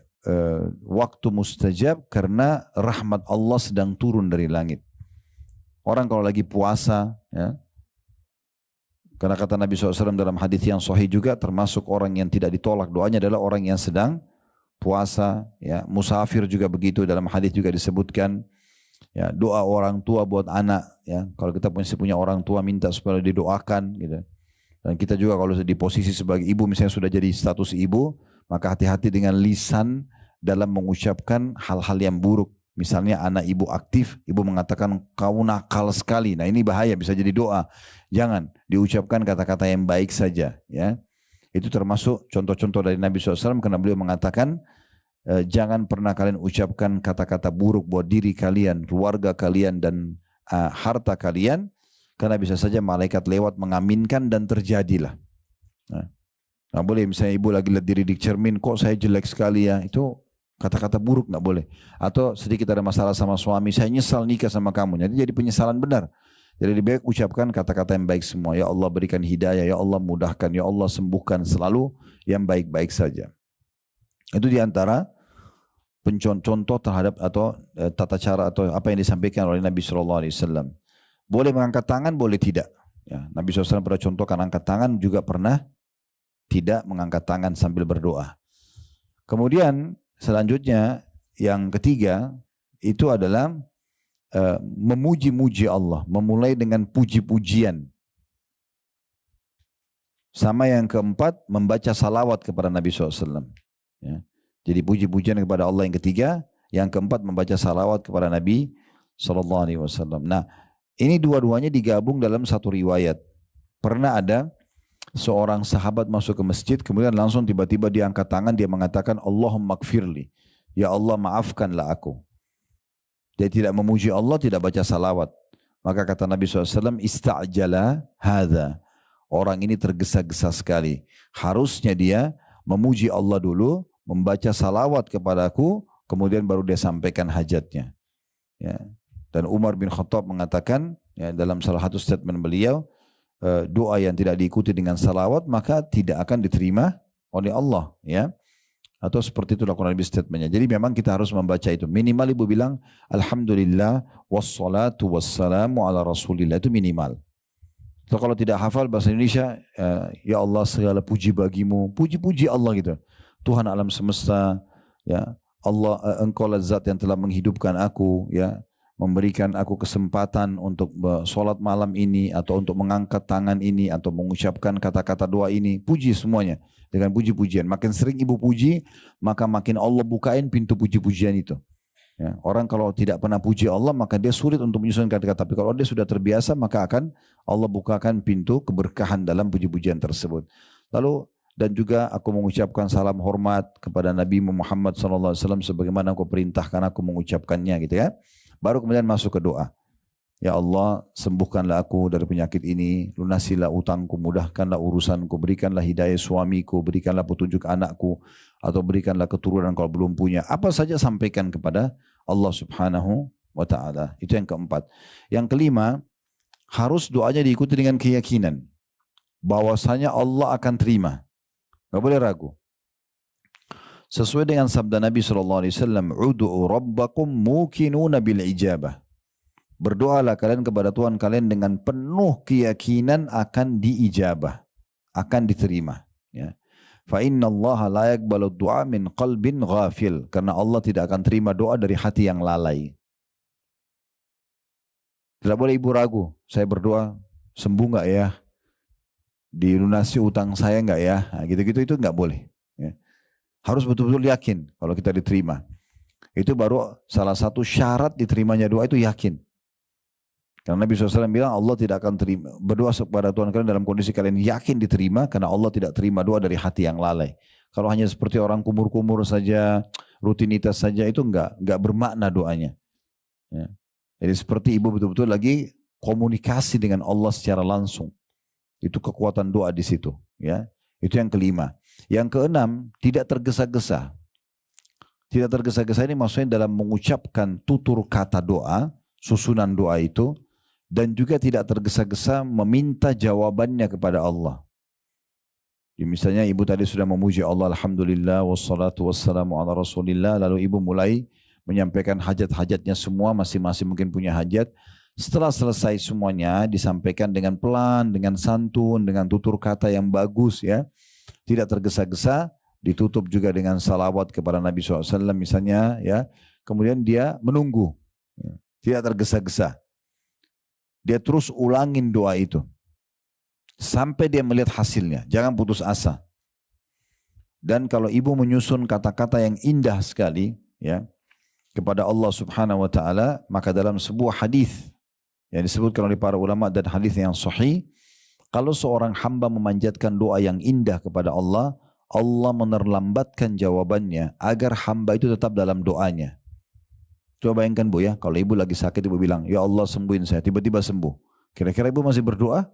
waktu mustajab karena rahmat Allah sedang turun dari langit. Orang kalau lagi puasa, ya, karena kata Nabi SAW dalam hadis yang sahih juga, termasuk orang yang tidak ditolak doanya adalah orang yang sedang puasa, ya. Musafir juga begitu, dalam hadis juga disebutkan, ya, doa orang tua buat anak, ya. Kalau kita punya orang tua minta supaya didoakan, gitu. Dan kita juga kalau di posisi sebagai ibu, misalnya sudah jadi status ibu, maka hati-hati dengan lisan dalam mengucapkan hal-hal yang buruk. Misalnya anak ibu aktif, ibu mengatakan kau nakal sekali. Nah ini bahaya, bisa jadi doa. Jangan diucapkan kata-kata yang baik saja, ya. Itu termasuk contoh-contoh dari Nabi SAW karena beliau mengatakan jangan pernah kalian ucapkan kata-kata buruk buat diri kalian, keluarga kalian dan harta kalian, karena bisa saja malaikat lewat mengaminkan dan terjadilah. Nah boleh misalnya ibu lagi lihat diri di cermin, kok saya jelek sekali ya, itu kata-kata buruk nggak boleh. Atau sedikit ada masalah sama suami, saya nyesal nikah sama kamu. Jadi penyesalan benar. Jadi lebih baik ucapkan kata-kata yang baik semua. Ya Allah berikan hidayah, ya Allah mudahkan, ya Allah sembuhkan, selalu yang baik-baik saja. Itu diantara contoh terhadap atau tata cara atau apa yang disampaikan oleh Nabi SAW. Boleh mengangkat tangan, boleh tidak. Ya, Nabi SAW pernah contohkan angkat tangan, juga pernah tidak mengangkat tangan sambil berdoa. Kemudian selanjutnya yang ketiga itu adalah memuji-muji Allah, memulai dengan puji-pujian. Sama yang keempat, membaca salawat kepada Nabi SAW. Ya. Jadi puji-pujian kepada Allah yang ketiga, yang keempat membaca salawat kepada Nabi SAW. Nah, ini dua-duanya digabung dalam satu riwayat. Pernah ada seorang sahabat masuk ke masjid, kemudian langsung tiba-tiba dia angkat tangan, dia mengatakan Allahumma gfirli, ya Allah maafkanlah aku. Dia tidak memuji Allah, tidak baca salawat. Maka kata Nabi SAW, ista'jala hadha. Orang ini tergesa-gesa sekali. Harusnya dia memuji Allah dulu, membaca salawat kepadaku, kemudian baru dia sampaikan hajatnya. Ya. Dan Umar bin Khattab mengatakan, ya, dalam salah satu statement beliau, doa yang tidak diikuti dengan salawat maka tidak akan diterima oleh Allah, ya. Atau seperti itu lakukan Nabi statementnya. Jadi memang kita harus membaca itu. Minimal ibu bilang alhamdulillah wassalatu wassalamu ala rasulillah, itu minimal. So, kalau tidak hafal bahasa Indonesia, ya Allah segala puji bagimu, puji-puji Allah gitu. Tuhan alam semesta, ya Allah, engkau zat yang telah menghidupkan aku, ya, memberikan aku kesempatan untuk sholat malam ini, atau untuk mengangkat tangan ini, atau mengucapkan kata-kata doa ini. Puji semuanya dengan puji-pujian. Makin sering ibu puji, maka makin Allah bukain pintu puji-pujian itu. Ya, orang kalau tidak pernah puji Allah, maka dia sulit untuk menyusun kata-kata. Tapi kalau dia sudah terbiasa, maka akan Allah bukakan pintu keberkahan dalam puji-pujian tersebut. Lalu dan juga aku mengucapkan salam hormat kepada Nabi Muhammad SAW sebagaimana aku perintahkan aku mengucapkannya, gitu ya. Baru kemudian masuk ke doa. Ya Allah, sembuhkanlah aku dari penyakit ini, lunasilah utangku, mudahkanlah urusanku, berikanlah hidayah suamiku, berikanlah petunjuk anakku, atau berikanlah keturunan kalau belum punya. Apa saja sampaikan kepada Allah Subhanahu wa Ta'ala. Itu yang keempat. Yang kelima, harus doanya diikuti dengan keyakinan bahwasanya Allah akan terima. Gak boleh ragu. Sesuai dengan sabda Nabi SAW, Udu'u rabbakum mukinuna bil ijabah. Berdoalah kalian kepada Tuhan kalian dengan penuh keyakinan akan diijabah, akan diterima. Ya. Fa inna Allah la yaqbalu du'a min qalbin ghafil. Karena Allah tidak akan terima doa dari hati yang lalai. Tidak boleh ibu ragu. Saya berdoa, sembuh nggak ya? Dilunasi utang saya nggak ya? Nah, gitu-gitu itu nggak boleh. Ya. Harus betul-betul yakin kalau kita diterima. Itu baru salah satu syarat diterimanya doa itu yakin. Karena Nabi SAW bilang Allah tidak akan terima berdoa kepada Tuhan kalian dalam kondisi kalian yakin diterima, karena Allah tidak terima doa dari hati yang lalai. Kalau hanya seperti orang kumur-kumur saja, rutinitas saja, itu enggak bermakna doanya. Ya. Jadi seperti ibu betul-betul lagi komunikasi dengan Allah secara langsung. Itu kekuatan doa di situ. Ya. Itu yang kelima. Yang keenam, tidak tergesa-gesa. Tidak tergesa-gesa ini maksudnya dalam mengucapkan tutur kata doa, susunan doa itu, dan juga tidak tergesa-gesa meminta jawabannya kepada Allah. Misalnya ibu tadi sudah memuji Allah, alhamdulillah, wassalatu wassalamu ala rasulillah, lalu ibu mulai menyampaikan hajat-hajatnya semua, masing-masing mungkin punya hajat. Setelah selesai semuanya, disampaikan dengan pelan, dengan santun, dengan tutur kata yang bagus, ya, tidak tergesa-gesa, ditutup juga dengan salawat kepada Nabi SAW misalnya, ya. Kemudian dia menunggu, ya, tidak tergesa-gesa. Dia terus ulangin doa itu sampai dia melihat hasilnya. Jangan putus asa. Dan kalau ibu menyusun kata-kata yang indah sekali, ya, kepada Allah Subhanahu wa taala, maka dalam sebuah hadis yang disebutkan oleh para ulama dan hadis yang sahih, kalau seorang hamba memanjatkan doa yang indah kepada Allah, Allah menerlambatkan jawabannya agar hamba itu tetap dalam doanya. Coba bayangkan bu ya, kalau ibu lagi sakit ibu bilang, ya Allah sembuhin saya, tiba-tiba sembuh. Kira-kira ibu masih berdoa?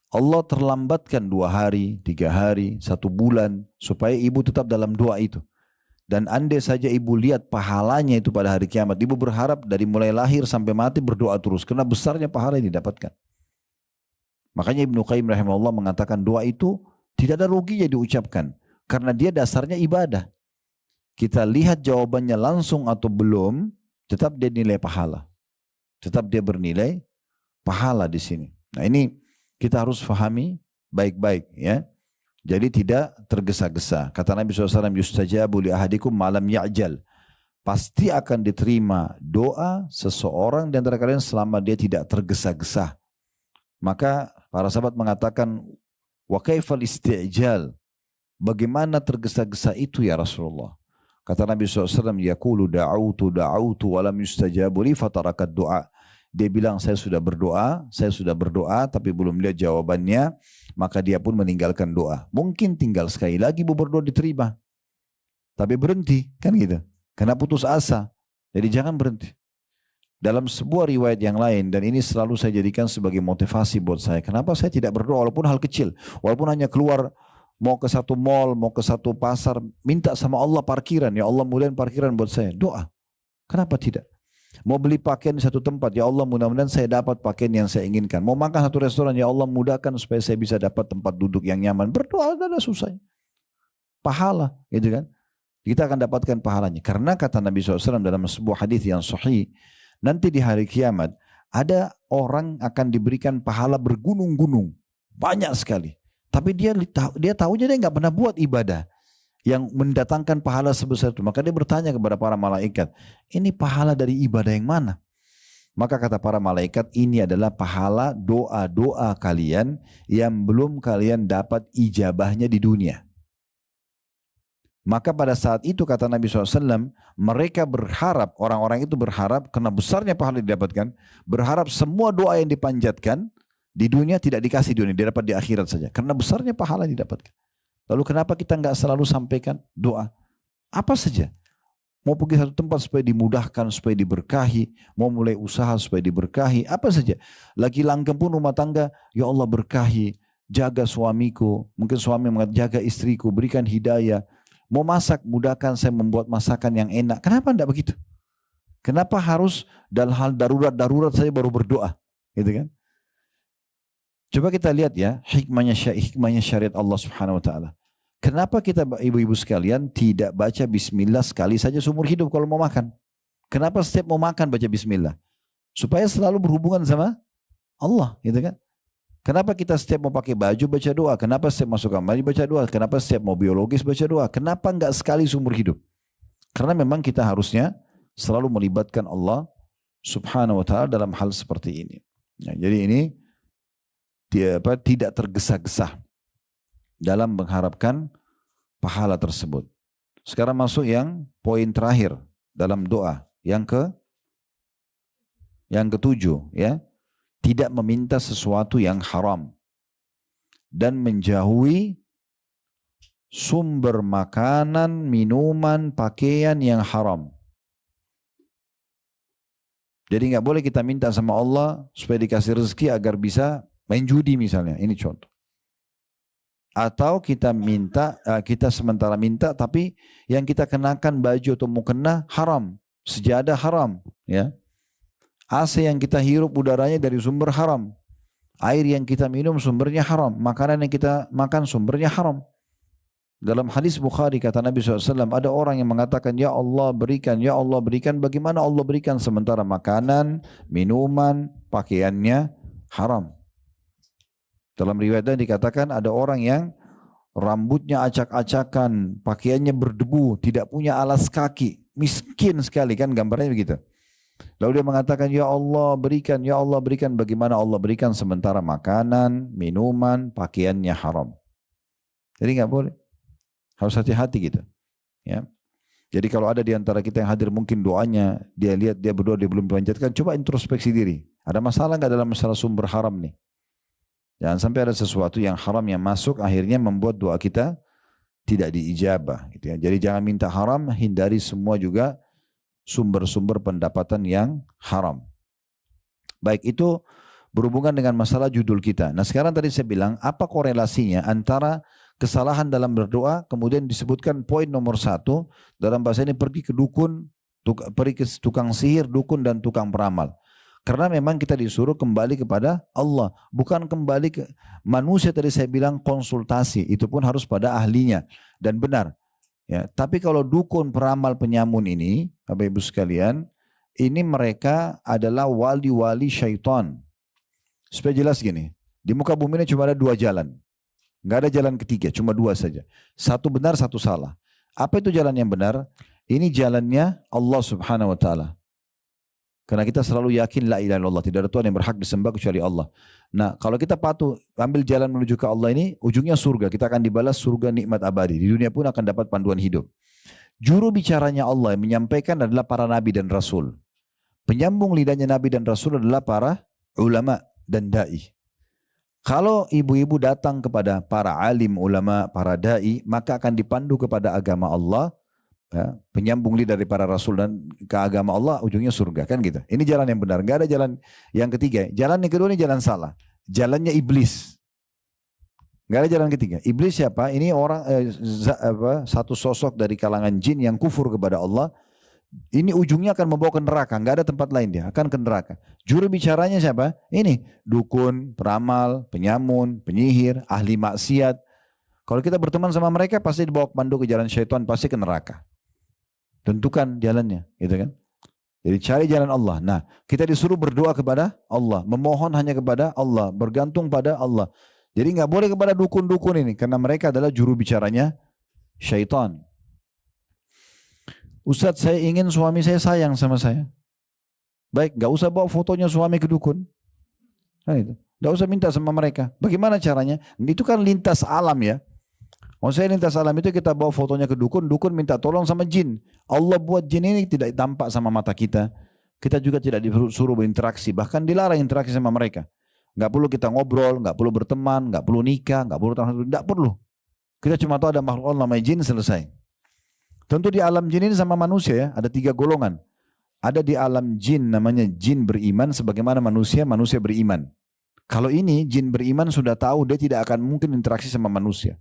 Allah terlambatkan 2 hari, 3 hari, 1 bulan, supaya ibu tetap dalam doa itu. Dan andai saja ibu lihat pahalanya itu pada hari kiamat, ibu berharap dari mulai lahir sampai mati berdoa terus, karena besarnya pahala yang didapatkan. Makanya Ibnu Qayyim rahimahullah mengatakan doa itu tidak ada ruginya diucapkan, karena dia dasarnya ibadah. Kita lihat jawabannya langsung atau belum, tetap dia nilai pahala. Tetap dia bernilai pahala di sini. Nah ini kita harus fahami baik-baik ya. Jadi tidak tergesa-gesa. Kata Nabi SAW, yustajabu li ahadikum malam ya'jal. Pasti akan diterima doa seseorang di antara kalian selama dia tidak tergesa-gesa. Maka para sahabat mengatakan, wa kaifal isti'jal? Bagaimana tergesa-gesa itu ya Rasulullah? Kata Nabi SAW, yaqulu da'autu walam yustajabu li fatarakat doa. Dia bilang saya sudah berdoa tapi belum lihat jawabannya, maka dia pun meninggalkan doa. Mungkin tinggal sekali lagi berdoa diterima, tapi berhenti, kan gitu. Karena putus asa, jadi jangan berhenti. Dalam sebuah riwayat yang lain, dan ini selalu saya jadikan sebagai motivasi buat saya, kenapa saya tidak berdoa walaupun hal kecil, walaupun hanya keluar mau ke satu mall, mau ke satu pasar, minta sama Allah parkiran, ya Allah mudahan parkiran buat saya, doa. Kenapa tidak? Mau beli pakaian di satu tempat, ya Allah mudah-mudahan saya dapat pakaian yang saya inginkan. Mau makan satu restoran, ya Allah mudahkan supaya saya bisa dapat tempat duduk yang nyaman. Berdoa tidak ada susahnya. Pahala, gitu kan? Kita akan dapatkan pahalanya. Karena kata Nabi SAW dalam sebuah hadis yang sahih, nanti di hari kiamat ada orang akan diberikan pahala bergunung-gunung, banyak sekali. Tapi dia tahunya dia nggak pernah buat ibadah yang mendatangkan pahala sebesar itu. Maka dia bertanya kepada para malaikat, ini pahala dari ibadah yang mana? Maka kata para malaikat, ini adalah pahala doa-doa kalian yang belum kalian dapat ijabahnya di dunia. Maka pada saat itu kata Nabi SAW, mereka berharap, orang-orang itu berharap, karena besarnya pahala yang didapatkan, berharap semua doa yang dipanjatkan di dunia tidak dikasih di dunia, dia dapat di akhirat saja. Karena besarnya pahala yang didapatkan. Lalu kenapa kita nggak selalu sampaikan doa? Apa saja. Mau pergi satu tempat supaya dimudahkan, supaya diberkahi. Mau mulai usaha supaya diberkahi. Apa saja. Lagi langgeng pun rumah tangga, ya Allah berkahi. Jaga suamiku. Mungkin suami mengatakan jaga istriku. Berikan hidayah. Mau masak, mudahkan saya membuat masakan yang enak. Kenapa enggak begitu? Kenapa harus dalam hal darurat saya baru berdoa? Gitu kan? Coba kita lihat ya, hikmahnya syariat Allah Subhanahu wa taala. Kenapa kita ibu-ibu sekalian tidak baca bismillah sekali saja seumur hidup kalau mau makan? Kenapa setiap mau makan baca bismillah? Supaya selalu berhubungan sama Allah, gitu kan? Kenapa kita setiap mau pakai baju baca doa? Kenapa setiap masuk kamar baca doa? Kenapa setiap mau biologis baca doa? Kenapa enggak sekali seumur hidup? Karena memang kita harusnya selalu melibatkan Allah Subhanahu wa taala dalam hal seperti ini. Ya, jadi ini tidak tergesa-gesa dalam mengharapkan pahala tersebut. Sekarang masuk yang poin terakhir dalam doa, yang ketujuh, ya. Tidak meminta sesuatu yang haram dan menjauhi sumber makanan, minuman, pakaian yang haram. Jadi nggak boleh kita minta sama Allah supaya dikasih rezeki agar bisa main judi misalnya. Ini contoh. Atau kita minta, kita sementara minta tapi yang kita kenakan baju atau mukena haram, sejadah haram, ya. AC yang kita hirup udaranya dari sumber haram. Air yang kita minum sumbernya haram. Makanan yang kita makan sumbernya haram. Dalam hadis Bukhari kata Nabi SAW, ada orang yang mengatakan, ya Allah berikan, ya Allah berikan. Bagaimana Allah berikan sementara makanan, minuman, pakaiannya haram. Dalam riwayatnya dikatakan ada orang yang rambutnya acak-acakan, pakaiannya berdebu, tidak punya alas kaki. Miskin sekali kan gambarnya begitu. Lalu dia mengatakan, ya Allah berikan, ya Allah berikan. Bagaimana Allah berikan sementara makanan, minuman, pakaiannya haram. Jadi nggak boleh. Harus hati-hati gitu. Ya. Jadi kalau ada di antara kita yang hadir mungkin doanya, dia lihat dia berdoa dia belum dipanjatkan, coba introspeksi diri. Ada masalah nggak dalam masalah sumber haram nih? Jangan sampai ada sesuatu yang haram yang masuk akhirnya membuat doa kita tidak diijabah. Gitu ya. Jadi jangan minta haram, hindari semua juga sumber-sumber pendapatan yang haram. Baik, itu berhubungan dengan masalah judul kita. Nah sekarang tadi saya bilang apa korelasinya antara kesalahan dalam berdoa kemudian disebutkan poin nomor 1 dalam bahasa ini pergi ke dukun, pergi ke tukang sihir, dukun dan tukang peramal. Karena memang kita disuruh kembali kepada Allah, bukan kembali ke manusia. Tadi saya bilang konsultasi, itu pun harus pada ahlinya dan benar. Ya, tapi kalau dukun, peramal, penyamun ini, Bapak Ibu sekalian, ini mereka adalah wali-wali syaitan. Supaya jelas gini, di muka bumi ini cuma ada 2 jalan. Nggak ada jalan ketiga, cuma 2 saja. Satu benar, satu salah. Apa itu jalan yang benar? Ini jalannya Allah Subhanahu wa taala. Karena kita selalu yakin la ilaha illallah, tidak ada Tuhan yang berhak disembah kecuali Allah. Nah, kalau kita patuh ambil jalan menuju ke Allah ini, ujungnya surga. Kita akan dibalas surga nikmat abadi. Di dunia pun akan dapat panduan hidup. Juru bicaranya Allah yang menyampaikan adalah para nabi dan rasul. Penyambung lidahnya nabi dan rasul adalah para ulama dan dai. Kalau ibu-ibu datang kepada para alim ulama, para dai, maka akan dipandu kepada agama Allah. Ya, penyambung lidah dari para rasul dan ke agama Allah, ujungnya surga, kan gitu. Ini jalan yang benar, nggak ada jalan yang ketiga. Jalan yang kedua ini jalan salah, jalannya iblis. Nggak ada jalan ketiga. Iblis siapa? Ini orang satu sosok dari kalangan jin yang kufur kepada Allah. Ini ujungnya akan membawa ke neraka, nggak ada tempat lain, dia akan ke neraka. Juru bicaranya siapa? Ini dukun, peramal, penyamun, penyihir, ahli maksiat. Kalau kita berteman sama mereka pasti dibawa pandu ke jalan syaitan, pasti ke neraka. Tentukan jalannya, gitu kan? Jadi cari jalan Allah. Nah, kita disuruh berdoa kepada Allah, memohon hanya kepada Allah, bergantung pada Allah. Jadi nggak boleh kepada dukun-dukun ini, karena mereka adalah juru bicaranya syaitan. Ustadz, saya ingin suami saya sayang sama saya. Baik, nggak usah bawa fotonya suami ke dukun. Nah, itu. Nggak usah minta sama mereka. Bagaimana caranya? Itu kan lintas alam ya. Maksudnya lintas alam itu kita bawa fotonya ke dukun, dukun minta tolong sama jin. Allah buat jin ini tidak tampak sama mata kita. Kita juga tidak disuruh berinteraksi, bahkan dilarang interaksi sama mereka. Nggak perlu kita ngobrol, nggak perlu berteman, nggak perlu nikah, nggak perlu. Kita cuma tahu ada makhluk Allah namanya jin, selesai. Tentu di alam jin ini sama manusia ya, ada 3 golongan. Ada di alam jin namanya jin beriman sebagaimana manusia beriman. Kalau ini jin beriman sudah tahu dia tidak akan mungkin interaksi sama manusia.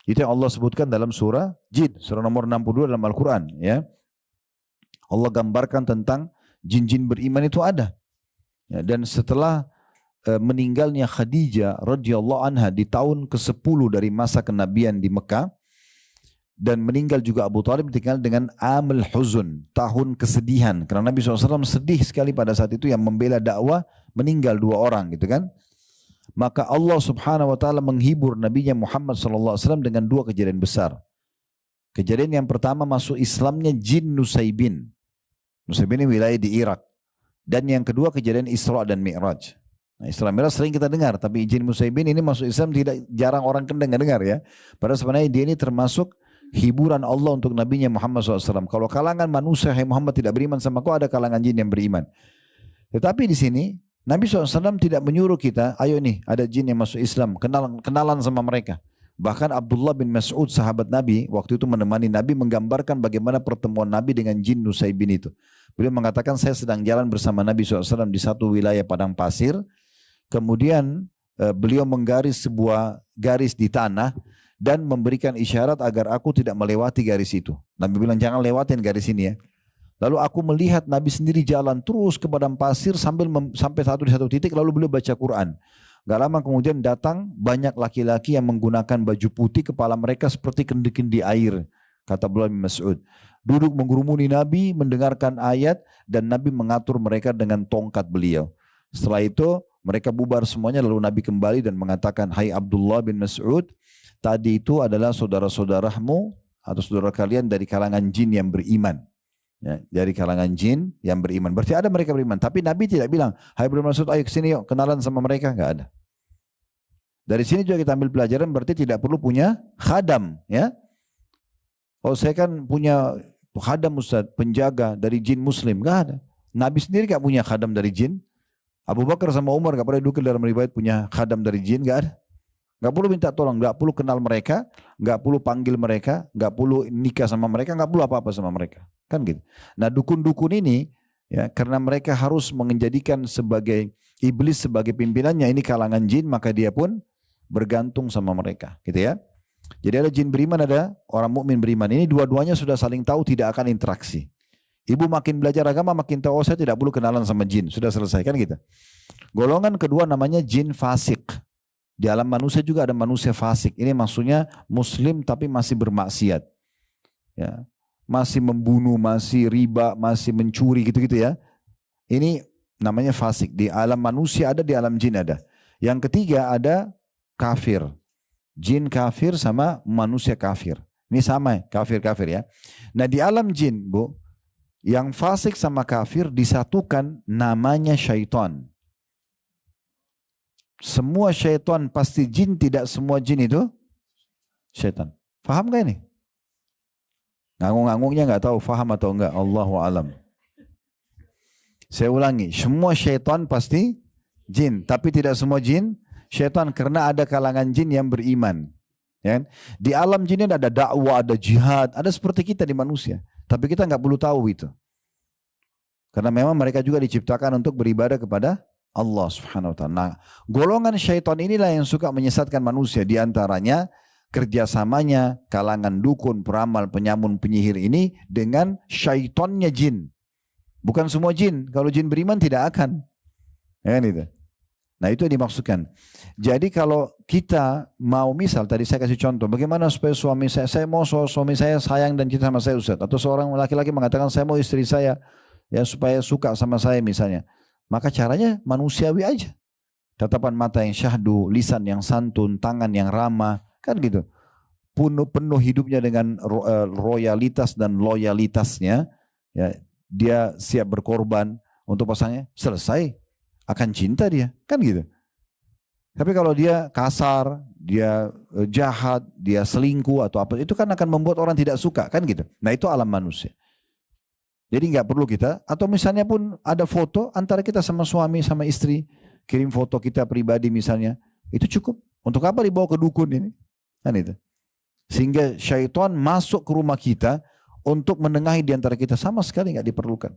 Itu yang Allah sebutkan dalam surah Jin, surah nomor 62 dalam Al-Quran. Ya. Allah gambarkan tentang jin-jin beriman itu ada. Ya, dan setelah meninggalnya Khadijah radhiyallahu anha di tahun ke-10 dari masa kenabian di Mekah, Dan meninggal juga Abu Talib ditinggal dengan amul huzun, tahun kesedihan. Karena Nabi SAW sedih sekali pada saat itu, yang membela dakwah meninggal 2 orang gitu kan. Maka Allah Subhanahu wa taala menghibur Nabinya Muhammad SAW dengan 2 kejadian besar. Kejadian yang pertama, masuk Islamnya jin Nusaybin. Nusaybin ini wilayah di Irak. Dan yang kedua, kejadian Isra dan Mi'raj. Nah, Isra Mi'raj sering kita dengar, tapi jin Nusaybin ini masuk Islam jarang orang dengar ya. Padahal sebenarnya dia ini termasuk hiburan Allah untuk Nabinya Muhammad SAW. Kalau kalangan manusia, hai Muhammad, tidak beriman sama kau, ada kalangan jin yang beriman. Tetapi di sini Nabi SAW tidak menyuruh kita, ayo nih ada jin yang masuk Islam, kenalan sama mereka. Bahkan Abdullah bin Mas'ud, sahabat Nabi, waktu itu menemani Nabi, menggambarkan bagaimana pertemuan Nabi dengan jin Nusaybin itu. Beliau mengatakan, saya sedang jalan bersama Nabi SAW di satu wilayah padang pasir. Kemudian beliau menggaris sebuah garis di tanah dan memberikan isyarat agar aku tidak melewati garis itu. Nabi bilang, jangan lewatin garis ini ya. Lalu aku melihat Nabi sendiri jalan terus ke padang pasir sampai di satu titik, lalu beliau baca Quran. Gak lama kemudian datang banyak laki-laki yang menggunakan baju putih, kepala mereka seperti kendi-kendi air, kata Abdullah bin Mas'ud. Duduk mengerumuni Nabi, mendengarkan ayat, dan Nabi mengatur mereka dengan tongkat beliau. Setelah itu mereka bubar semuanya, lalu Nabi kembali dan mengatakan, hai Abdullah bin Mas'ud, tadi itu adalah saudara-saudaramu atau saudara kalian dari kalangan jin yang beriman. Ya, dari kalangan jin yang beriman. Berarti ada mereka beriman. Tapi Nabi tidak bilang, hai Ibnu Mas'ud, ayo kesini yuk, kenalan sama mereka. Enggak ada. Dari sini juga kita ambil pelajaran, berarti tidak perlu punya khadam. Ya. Oh, saya kan punya khadam Ustaz, penjaga dari jin muslim. Enggak ada. Nabi sendiri enggak punya khadam dari jin. Abu Bakar sama Umar enggak pernah dukil dalam riwayat punya khadam dari jin. Enggak ada. Enggak perlu minta tolong, enggak perlu kenal mereka, enggak perlu panggil mereka, enggak perlu nikah sama mereka, enggak perlu apa-apa sama mereka. Kan gitu. Nah, dukun-dukun ini ya, karena mereka harus menjadikan sebagai iblis sebagai pimpinannya, ini kalangan jin, maka dia pun bergantung sama mereka, gitu ya. Jadi ada jin beriman, ada orang mukmin beriman. Ini dua-duanya sudah saling tahu, tidak akan interaksi. Ibu makin belajar agama makin tahu, oh saya tidak perlu kenalan sama jin, sudah selesai kan gitu. Golongan kedua namanya jin fasik. Di alam manusia juga ada manusia fasik. Ini maksudnya muslim tapi masih bermaksiat. Ya. Masih membunuh, masih riba, masih mencuri gitu-gitu ya. Ini namanya fasik. Di alam manusia ada, di alam jin ada. Yang ketiga ada kafir. Jin kafir sama manusia kafir. Ini sama kafir-kafir ya. Nah di alam jin Bu, yang fasik sama kafir disatukan namanya syaitan. Semua syaitan pasti jin, tidak semua jin itu syaitan. Faham gak ini? Ngangung-nganggungnya gak tahu faham atau enggak. Allahu alam. Saya ulangi, semua syaitan pasti jin, tapi tidak semua jin syaitan, karena ada kalangan jin yang beriman. Ya. Di alam jin ada dakwah, ada jihad, ada seperti kita di manusia. Tapi kita gak perlu tahu itu. Karena memang mereka juga diciptakan untuk beribadah kepada Allah Subhanahu wa ta'ala. Nah, golongan syaitan inilah yang suka menyesatkan manusia. Di antaranya kerjasamanya kalangan dukun, peramal, penyamun, penyihir ini dengan syaitannya jin. Bukan semua jin. Kalau jin beriman tidak akan. Ya kan itu. Nah itu yang dimaksudkan. Jadi kalau kita mau, misal tadi saya kasih contoh, bagaimana supaya suami saya mau suami saya sayang dan cinta sama saya Ustaz. Atau seorang laki-laki mengatakan saya mau istri saya ya supaya suka sama saya misalnya. Maka caranya manusiawi aja. Tatapan mata yang syahdu, lisan yang santun, tangan yang ramah, kan gitu. Penuh hidupnya dengan royalitas dan loyalitasnya. Ya, dia siap berkorban untuk pasangannya, selesai, akan cinta dia, kan gitu. Tapi kalau dia kasar, dia jahat, dia selingkuh atau apa, itu kan akan membuat orang tidak suka, kan gitu. Nah itu alam manusia. Jadi nggak perlu kita, atau misalnya pun ada foto antara kita sama suami sama istri, kirim foto kita pribadi misalnya, itu cukup. Untuk apa dibawa ke dukun ini? Kan itu. Sehingga syaitan masuk ke rumah kita untuk menengahi di antara kita, sama sekali nggak diperlukan.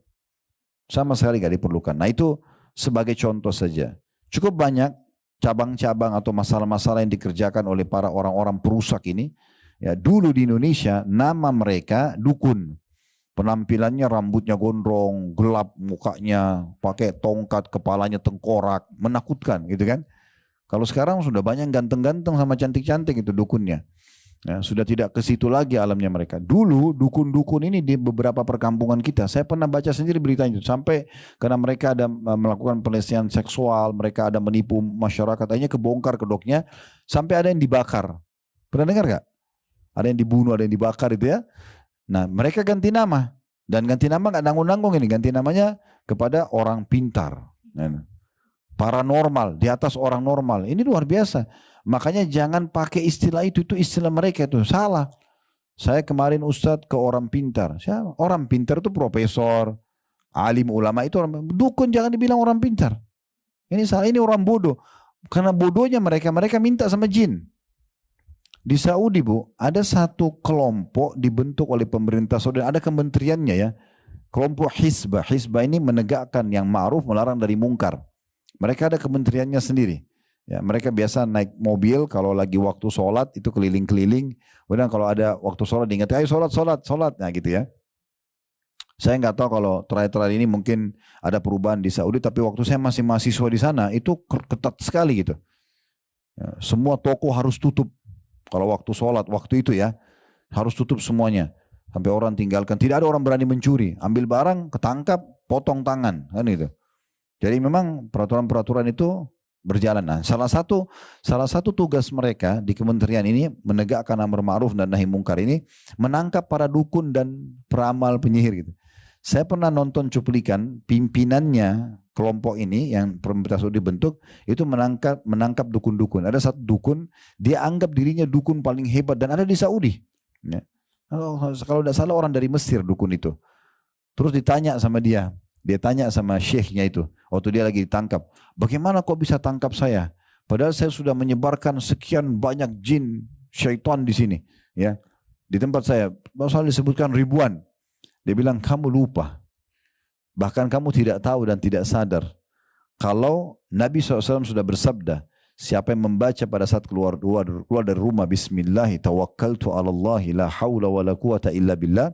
Sama sekali nggak diperlukan. Nah itu sebagai contoh saja. Cukup banyak cabang-cabang atau masalah-masalah yang dikerjakan oleh para orang-orang perusak ini. Ya, dulu di Indonesia nama mereka dukun. Penampilannya rambutnya gondrong, gelap mukanya, pakai tongkat, kepalanya tengkorak, menakutkan gitu kan. Kalau sekarang sudah banyak ganteng-ganteng sama cantik-cantik itu dukunnya. Ya, sudah tidak ke situ lagi alamnya mereka. Dulu dukun-dukun ini di beberapa perkampungan kita, saya pernah baca sendiri berita itu. Sampai karena mereka ada melakukan pelecehan seksual, mereka ada menipu masyarakat, akhirnya kebongkar kedoknya, sampai ada yang dibakar. Pernah dengar gak? Ada yang dibunuh, ada yang dibakar itu ya. Nah mereka ganti nama. Dan ganti nama gak nanggung-nanggung ini. Ganti namanya kepada orang pintar. Paranormal, di atas orang normal. Ini luar biasa. Makanya jangan pakai istilah itu istilah mereka itu salah. Saya kemarin Ustadz ke orang pintar. Siapa? Orang pintar itu profesor, alim ulama itu orang. Dukun jangan dibilang orang pintar. Ini salah, ini orang bodoh. Karena bodohnya mereka minta sama jin. Di Saudi Bu, ada satu kelompok dibentuk oleh pemerintah Saudi, ada kementeriannya ya. Kelompok Hizbah. Hizbah ini menegakkan yang ma'ruf, melarang dari mungkar. Mereka ada kementeriannya sendiri. Ya, mereka biasa naik mobil kalau lagi waktu sholat itu keliling-keliling. Kemudian kalau ada waktu sholat diingat, ayo sholat. Nah gitu ya. Saya nggak tahu kalau terakhir-terakhir ini mungkin ada perubahan di Saudi. Tapi waktu saya masih mahasiswa di sana itu ketat sekali gitu. Ya, semua toko harus tutup. Kalau waktu sholat, waktu itu ya. Harus tutup semuanya. Sampai orang tinggalkan. Tidak ada orang berani mencuri. Ambil barang, ketangkap, potong tangan. Kan gitu. Jadi memang peraturan-peraturan itu berjalan. Nah, salah satu tugas mereka di kementerian ini menegakkan amar ma'ruf dan nahi mungkar ini menangkap para dukun dan peramal penyihir gitu. Saya pernah nonton cuplikan pimpinannya kelompok ini yang pemerintah Saudi bentuk itu menangkap dukun-dukun. Ada satu dukun dia anggap dirinya dukun paling hebat dan ada di Saudi. Ya. Kalau tidak salah orang dari Mesir dukun itu. Terus ditanya sama dia. Dia tanya sama syekhnya itu, waktu dia lagi ditangkap, bagaimana kok bisa tangkap saya? Padahal saya sudah menyebarkan sekian banyak jin, syaitan di sini, ya, di tempat saya. Masalah disebutkan ribuan. Dia bilang kamu lupa, bahkan kamu tidak tahu dan tidak sadar kalau Nabi SAW sudah bersabda, siapa yang membaca pada saat keluar dari rumah, Bismillah, tawakkaltu ala Allahi la hawla wa la quwata illa billah.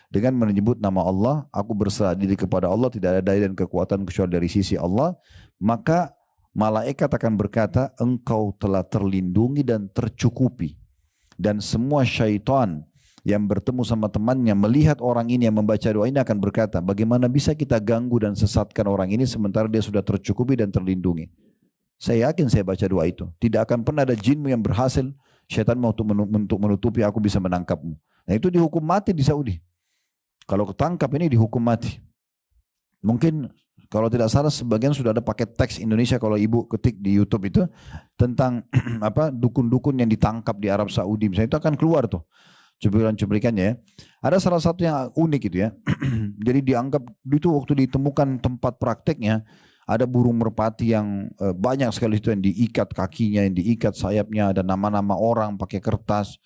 Dengan menyebut nama Allah, aku berserah diri kepada Allah, tidak ada daya dan kekuatan kecuali dari sisi Allah. Maka malaikat akan berkata, engkau telah terlindungi dan tercukupi. Dan semua syaitan yang bertemu sama temannya melihat orang ini yang membaca doa ini akan berkata, bagaimana bisa kita ganggu dan sesatkan orang ini sementara dia sudah tercukupi dan terlindungi. Saya yakin saya baca doa itu. Tidak akan pernah ada jinmu yang berhasil, syaitan mau untuk menutupi aku bisa menangkapmu. Nah itu dihukum mati di Saudi. Kalau ketangkap ini dihukum mati. Mungkin kalau tidak salah sebagian sudah ada paket teks Indonesia kalau ibu ketik di YouTube itu tentang apa dukun-dukun yang ditangkap di Arab Saudi misalnya itu akan keluar tuh cuplikan-cuplikannya ya. Ada salah satu yang unik itu ya. Jadi dianggap itu waktu ditemukan tempat prakteknya ada burung merpati yang banyak sekali itu yang diikat kakinya, yang diikat sayapnya, ada nama-nama orang pakai kertas.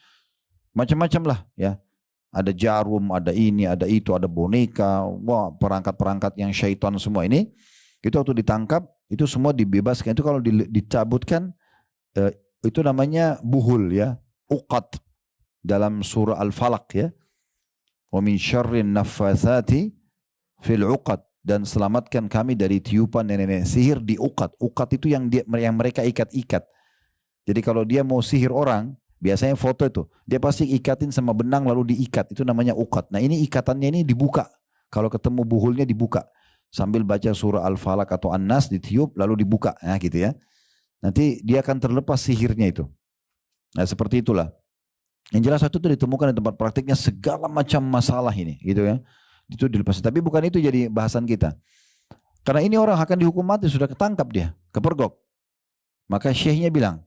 Macam-macam lah ya. Ada jarum, ada ini, ada itu, ada boneka, wah perangkat-perangkat yang syaitan semua ini. Itu waktu ditangkap, itu semua dibebaskan. Itu kalau dicabutkan, itu namanya buhul ya, uqad dalam surah Al-Falaq ya. Wa min syarrin naffatsati fil uqad, dan selamatkan kami dari tiupan nenek-nenek sihir di uqad. Uqad itu yang mereka ikat-ikat. Jadi kalau dia mau sihir orang, biasanya foto itu, dia pasti ikatin sama benang lalu diikat. Itu namanya uqad. Nah ini ikatannya ini dibuka. Kalau ketemu buhulnya dibuka. Sambil baca surah Al-Falaq atau An-Nas ditiup lalu dibuka. Nah gitu ya. Nanti dia akan terlepas sihirnya itu. Nah seperti itulah. Yang jelas itu ditemukan di tempat praktiknya segala macam masalah ini. Gitu ya. Itu dilepas. Tapi bukan itu jadi bahasan kita. Karena ini orang akan dihukum mati. Sudah ketangkap dia. Kepergok. Maka syekhnya bilang,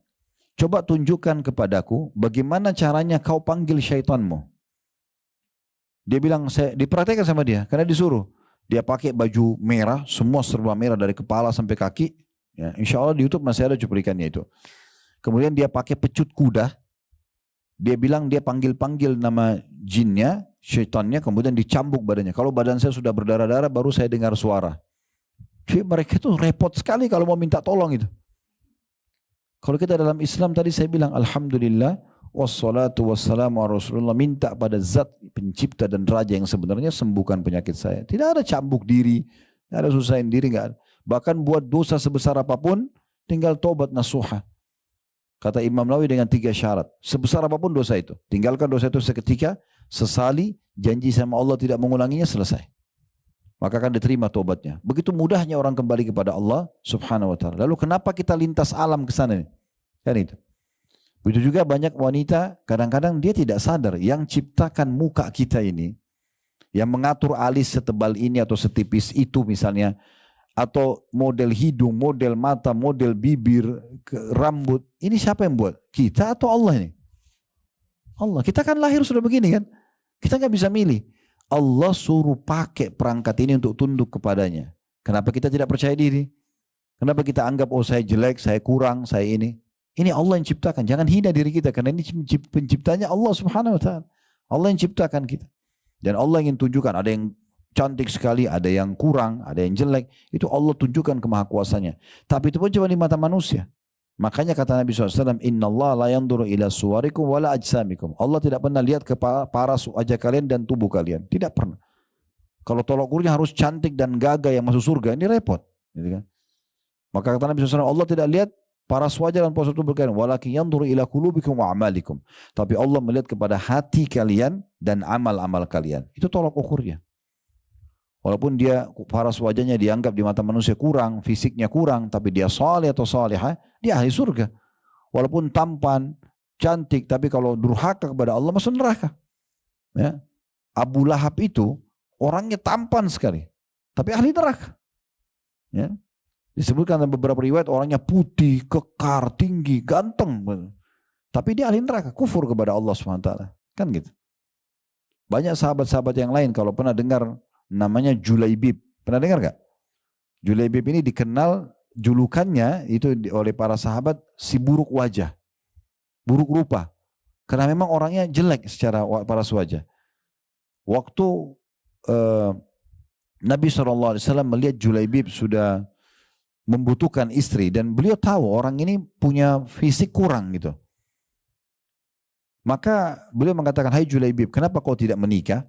coba tunjukkan kepadaku bagaimana caranya kau panggil syaitanmu. Dia bilang, saya dipraktekkan sama dia karena disuruh. Dia pakai baju merah, semua serba merah dari kepala sampai kaki. Ya, insya Allah di YouTube masih ada cuplikannya itu. Kemudian dia pakai pecut kuda. Dia bilang dia panggil-panggil nama jinnya, syaitannya, kemudian dicambuk badannya. Kalau badan saya sudah berdarah-darah baru saya dengar suara. Jadi mereka itu repot sekali kalau mau minta tolong itu. Kalau kita dalam Islam tadi saya bilang Alhamdulillah wassalatu wassalamu ala Rasulullah, minta pada zat pencipta dan raja yang sebenarnya sembuhkan penyakit saya. Tidak ada cambuk diri, tidak ada susahin diri, enggak ada. Bahkan buat dosa sebesar apapun tinggal tobat nasuha. Kata Imam Nawawi dengan 3 syarat. Sebesar apapun dosa itu. Tinggalkan dosa itu seketika, sesali, janji sama Allah tidak mengulanginya, selesai. Maka akan diterima tobatnya. Begitu mudahnya orang kembali kepada Allah subhanahu wa ta'ala. Lalu kenapa kita lintas alam ke sana? Kan itu. Begitu juga banyak wanita, kadang-kadang dia tidak sadar yang ciptakan muka kita ini, yang mengatur alis setebal ini atau setipis itu misalnya, atau model hidung, model mata, model bibir, rambut. Ini siapa yang buat? Kita atau Allah ini? Allah. Kita kan lahir sudah begini kan? Kita nggak bisa milih. Allah suruh pakai perangkat ini untuk tunduk kepadanya. Kenapa kita tidak percaya diri? Kenapa kita anggap, oh saya jelek, saya kurang, saya ini? Ini Allah yang ciptakan. Jangan hina diri kita karena ini penciptanya Allah subhanahu wa ta'ala. Allah yang ciptakan kita. Dan Allah ingin tunjukkan ada yang cantik sekali, ada yang kurang, ada yang jelek. Itu Allah tunjukkan kemahakuasanya. Tapi itu pun cuma di mata manusia. Makanya kata Nabi SAW, Inna Allah la yanduru ila suwarikum wala ajsamikum. Allah tidak pernah lihat ke paras wajah kalian dan tubuh kalian. Tidak pernah. Kalau tolak ukurnya harus cantik dan gagah yang masuk surga, ini repot. Gitu kan? Maka kata Nabi SAW, Allah tidak lihat paras wajah dan postur tubuh kalian. Walakin yanduru ila kulubikum wa amalikum. Tapi Allah melihat kepada hati kalian dan amal-amal kalian. Itu tolak ukurnya. Walaupun dia paras wajahnya dianggap di mata manusia kurang, fisiknya kurang, tapi dia saleh atau salihah, dia ahli surga. Walaupun tampan, cantik, tapi kalau durhaka kepada Allah masuk neraka. Ya. Abu Lahab itu orangnya tampan sekali, tapi ahli neraka. Ya. Disebutkan dalam beberapa riwayat orangnya putih, kekar, tinggi, ganteng, tapi dia ahli neraka, kufur kepada Allah SWT. Kan gitu. Banyak sahabat-sahabat yang lain kalau pernah dengar namanya Julaibib. Pernah dengar gak? Julaibib ini dikenal julukannya itu oleh para sahabat si buruk wajah. Buruk rupa. Karena memang orangnya jelek secara paras wajah. Waktu Nabi SAW melihat Julaibib sudah membutuhkan istri dan beliau tahu orang ini punya fisik kurang gitu. Maka beliau mengatakan, hai Julaibib, kenapa kau tidak menikah?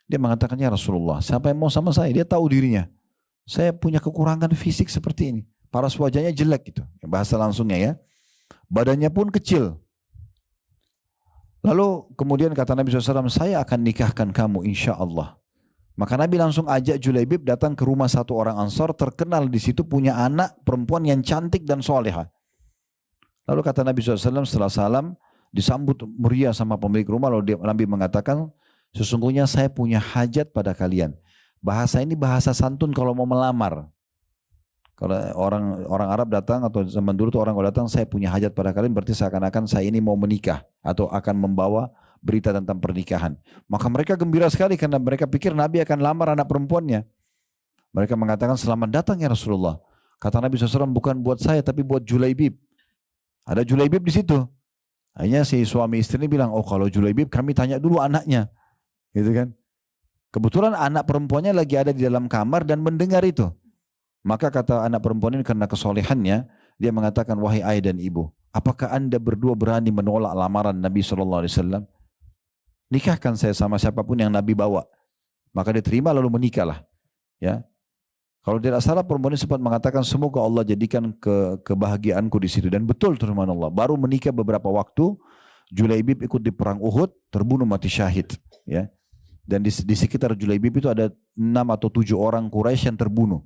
Dia mengatakan, ya Rasulullah, siapa yang mau sama saya? Dia tahu dirinya. Saya punya kekurangan fisik seperti ini. Paras wajahnya jelek gitu. Bahasa langsungnya ya. Badannya pun kecil. Lalu kemudian kata Nabi SAW, saya akan nikahkan kamu insya Allah. Maka Nabi langsung ajak Julaibib datang ke rumah satu orang Ansor. Terkenal di situ punya anak perempuan yang cantik dan solehah. Lalu kata Nabi SAW setelah salam, disambut meriah sama pemilik rumah. Lalu Nabi mengatakan, sesungguhnya saya punya hajat pada kalian. Bahasa ini bahasa santun kalau mau melamar. Kalau orang Arab datang atau zaman dulu tuh orang kalau datang, saya punya hajat pada kalian, berarti seakan-akan saya ini mau menikah atau akan membawa berita tentang pernikahan. Maka mereka gembira sekali karena mereka pikir Nabi akan lamar anak perempuannya. Mereka mengatakan, selamat datang ya Rasulullah. Kata Nabi SAW, bukan buat saya tapi buat Julaibib. Ada Julaibib di situ. Akhirnya si suami istri ini bilang, oh kalau Julaibib kami tanya dulu anaknya. Gitu kan. Kebetulan anak perempuannya lagi ada di dalam kamar dan mendengar itu. Maka kata anak perempuan ini karena kesolehannya, dia mengatakan, wahai ayah dan ibu, apakah anda berdua berani menolak lamaran Nabi SAW? Nikahkan saya sama siapapun yang Nabi bawa. Maka dia terima lalu menikahlah. Ya. Kalau tidak salah perempuan ini sempat mengatakan, semoga Allah jadikan kebahagiaanku di situ. Dan betul firman Allah. Baru menikah beberapa waktu, Julaibib ikut di perang Uhud, terbunuh mati syahid. Ya. Dan di sekitar Julaibib itu ada 6 atau 7 orang Quraisy yang terbunuh.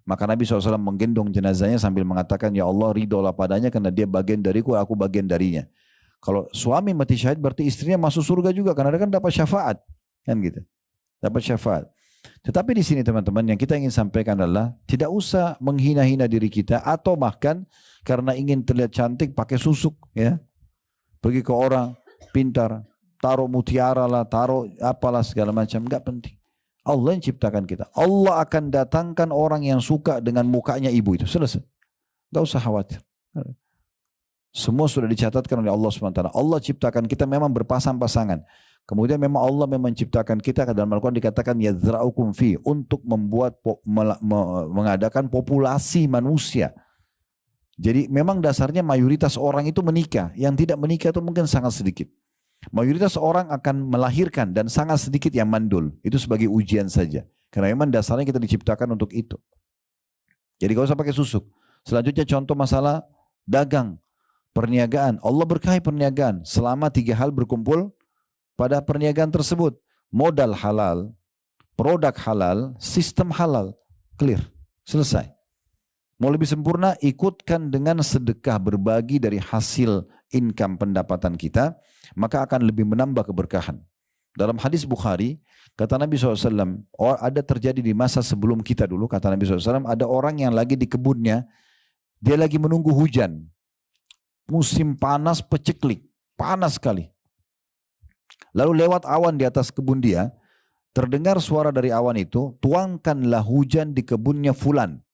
Maka Nabi SAW menggendong jenazahnya sambil mengatakan, ya Allah ridholah padanya karena dia bagian dariku, aku bagian darinya. Kalau suami mati syahid berarti istrinya masuk surga juga karena dia kan dapat syafaat. Kan gitu. Dapat syafaat. Tetapi di sini teman-teman yang kita ingin sampaikan adalah tidak usah menghina-hina diri kita atau bahkan karena ingin terlihat cantik pakai susuk. Ya. Pergi ke orang pintar. Taruh mutiara lah, taruh apalah segala macam, enggak penting. Allah yang ciptakan kita. Allah akan datangkan orang yang suka dengan mukanya ibu itu. Selesai. Enggak usah khawatir. Semua sudah dicatatkan oleh Allah SWT. Allah ciptakan kita memang berpasang-pasangan. Kemudian memang Allah memang menciptakan kita, dalam Al-Quran dikatakan yazra'ukum fi, untuk membuat mengadakan populasi manusia. Jadi memang dasarnya mayoritas orang itu menikah. Yang tidak menikah itu mungkin sangat sedikit. Mayoritas orang akan melahirkan dan sangat sedikit yang mandul. Itu sebagai ujian saja. Karena memang dasarnya kita diciptakan untuk itu. Jadi gak usah pakai susuk. Selanjutnya contoh masalah dagang. Perniagaan, Allah berkahi perniagaan selama 3 hal berkumpul pada perniagaan tersebut. Modal halal, produk halal, sistem halal, clear, selesai. Mau lebih sempurna, ikutkan dengan sedekah, berbagi dari hasil income pendapatan kita, maka akan lebih menambah keberkahan. Dalam hadis Bukhari, kata Nabi SAW, ada terjadi di masa sebelum kita dulu, kata Nabi SAW, ada orang yang lagi di kebunnya, dia lagi menunggu hujan. Musim panas peceklik, panas sekali. Lalu lewat awan di atas kebun dia, terdengar suara dari awan itu, tuangkanlah hujan di kebunnya fulan.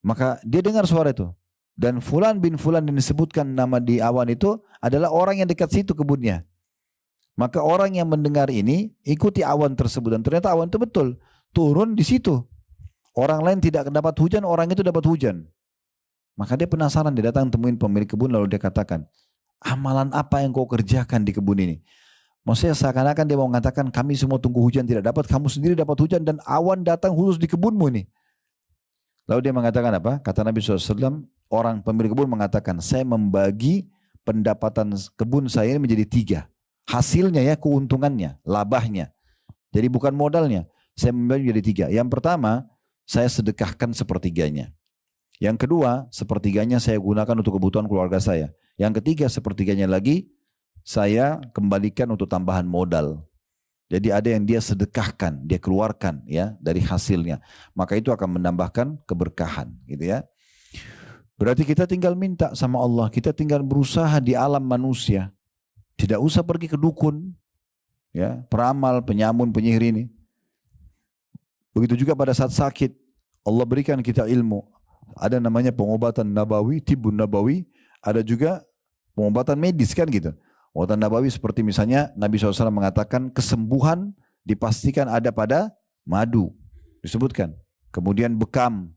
Maka dia dengar suara itu. Dan fulan bin fulan yang disebutkan nama di awan itu adalah orang yang dekat situ kebunnya. Maka orang yang mendengar ini ikuti awan tersebut. Dan ternyata awan itu betul. Turun di situ. Orang lain tidak dapat hujan, orang itu dapat hujan. Maka dia penasaran, dia datang temuin pemilik kebun lalu dia katakan, amalan apa yang kau kerjakan di kebun ini? Maksudnya seakan-akan dia mau mengatakan, kami semua tunggu hujan tidak dapat, kamu sendiri dapat hujan dan awan datang khusus di kebunmu ini. Lalu dia mengatakan apa? Kata Nabi SAW, orang pemilik kebun mengatakan, saya membagi pendapatan kebun saya ini menjadi 3. Hasilnya ya, keuntungannya, labahnya. Jadi bukan modalnya. Saya membagi menjadi 3. Yang pertama, saya sedekahkan sepertiganya. Yang kedua, sepertiganya saya gunakan untuk kebutuhan keluarga saya. Yang ketiga, sepertiganya lagi, saya kembalikan untuk tambahan modal. Jadi ada yang dia sedekahkan, dia keluarkan ya dari hasilnya. Maka itu akan menambahkan keberkahan gitu ya. Berarti kita tinggal minta sama Allah, kita tinggal berusaha di alam manusia. Tidak usah pergi ke dukun, ya, peramal, penyamun, penyihir ini. Begitu juga pada saat sakit, Allah berikan kita ilmu. Ada namanya pengobatan nabawi, tibun nabawi, ada juga pengobatan medis kan gitu. Pengobatan nabawi seperti misalnya Nabi SAW mengatakan kesembuhan dipastikan ada pada madu. Disebutkan. Kemudian bekam.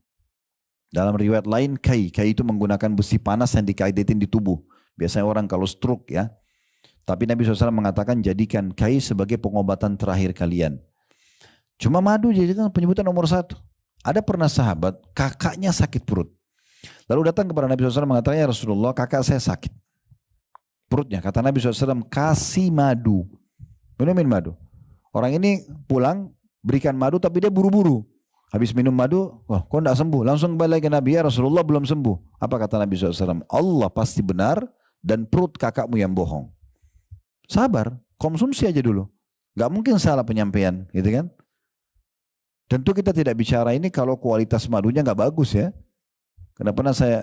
Dalam riwayat lain kai. Kai itu menggunakan besi panas yang dikaitin di tubuh. Biasanya orang kalau stroke ya. Tapi Nabi SAW mengatakan jadikan kai sebagai pengobatan terakhir kalian. Cuma madu jadikan penyebutan nomor 1. Ada pernah sahabat kakaknya sakit perut. Lalu datang kepada Nabi SAW mengatakan, ya Rasulullah kakak saya sakit perutnya. Kata Nabi SAW, kasih madu. Minumin madu. Orang ini pulang, berikan madu tapi dia buru-buru. Habis minum madu, wah kok tidak sembuh. Langsung kembali lagi ke Nabi, ya Rasulullah belum sembuh. Apa kata Nabi SAW? Allah pasti benar dan perut kakakmu yang bohong. Sabar, konsumsi aja dulu. Gak mungkin salah penyampaian, gitu kan? Tentu kita tidak bicara ini kalau kualitas madunya gak bagus ya. Karena pernah saya,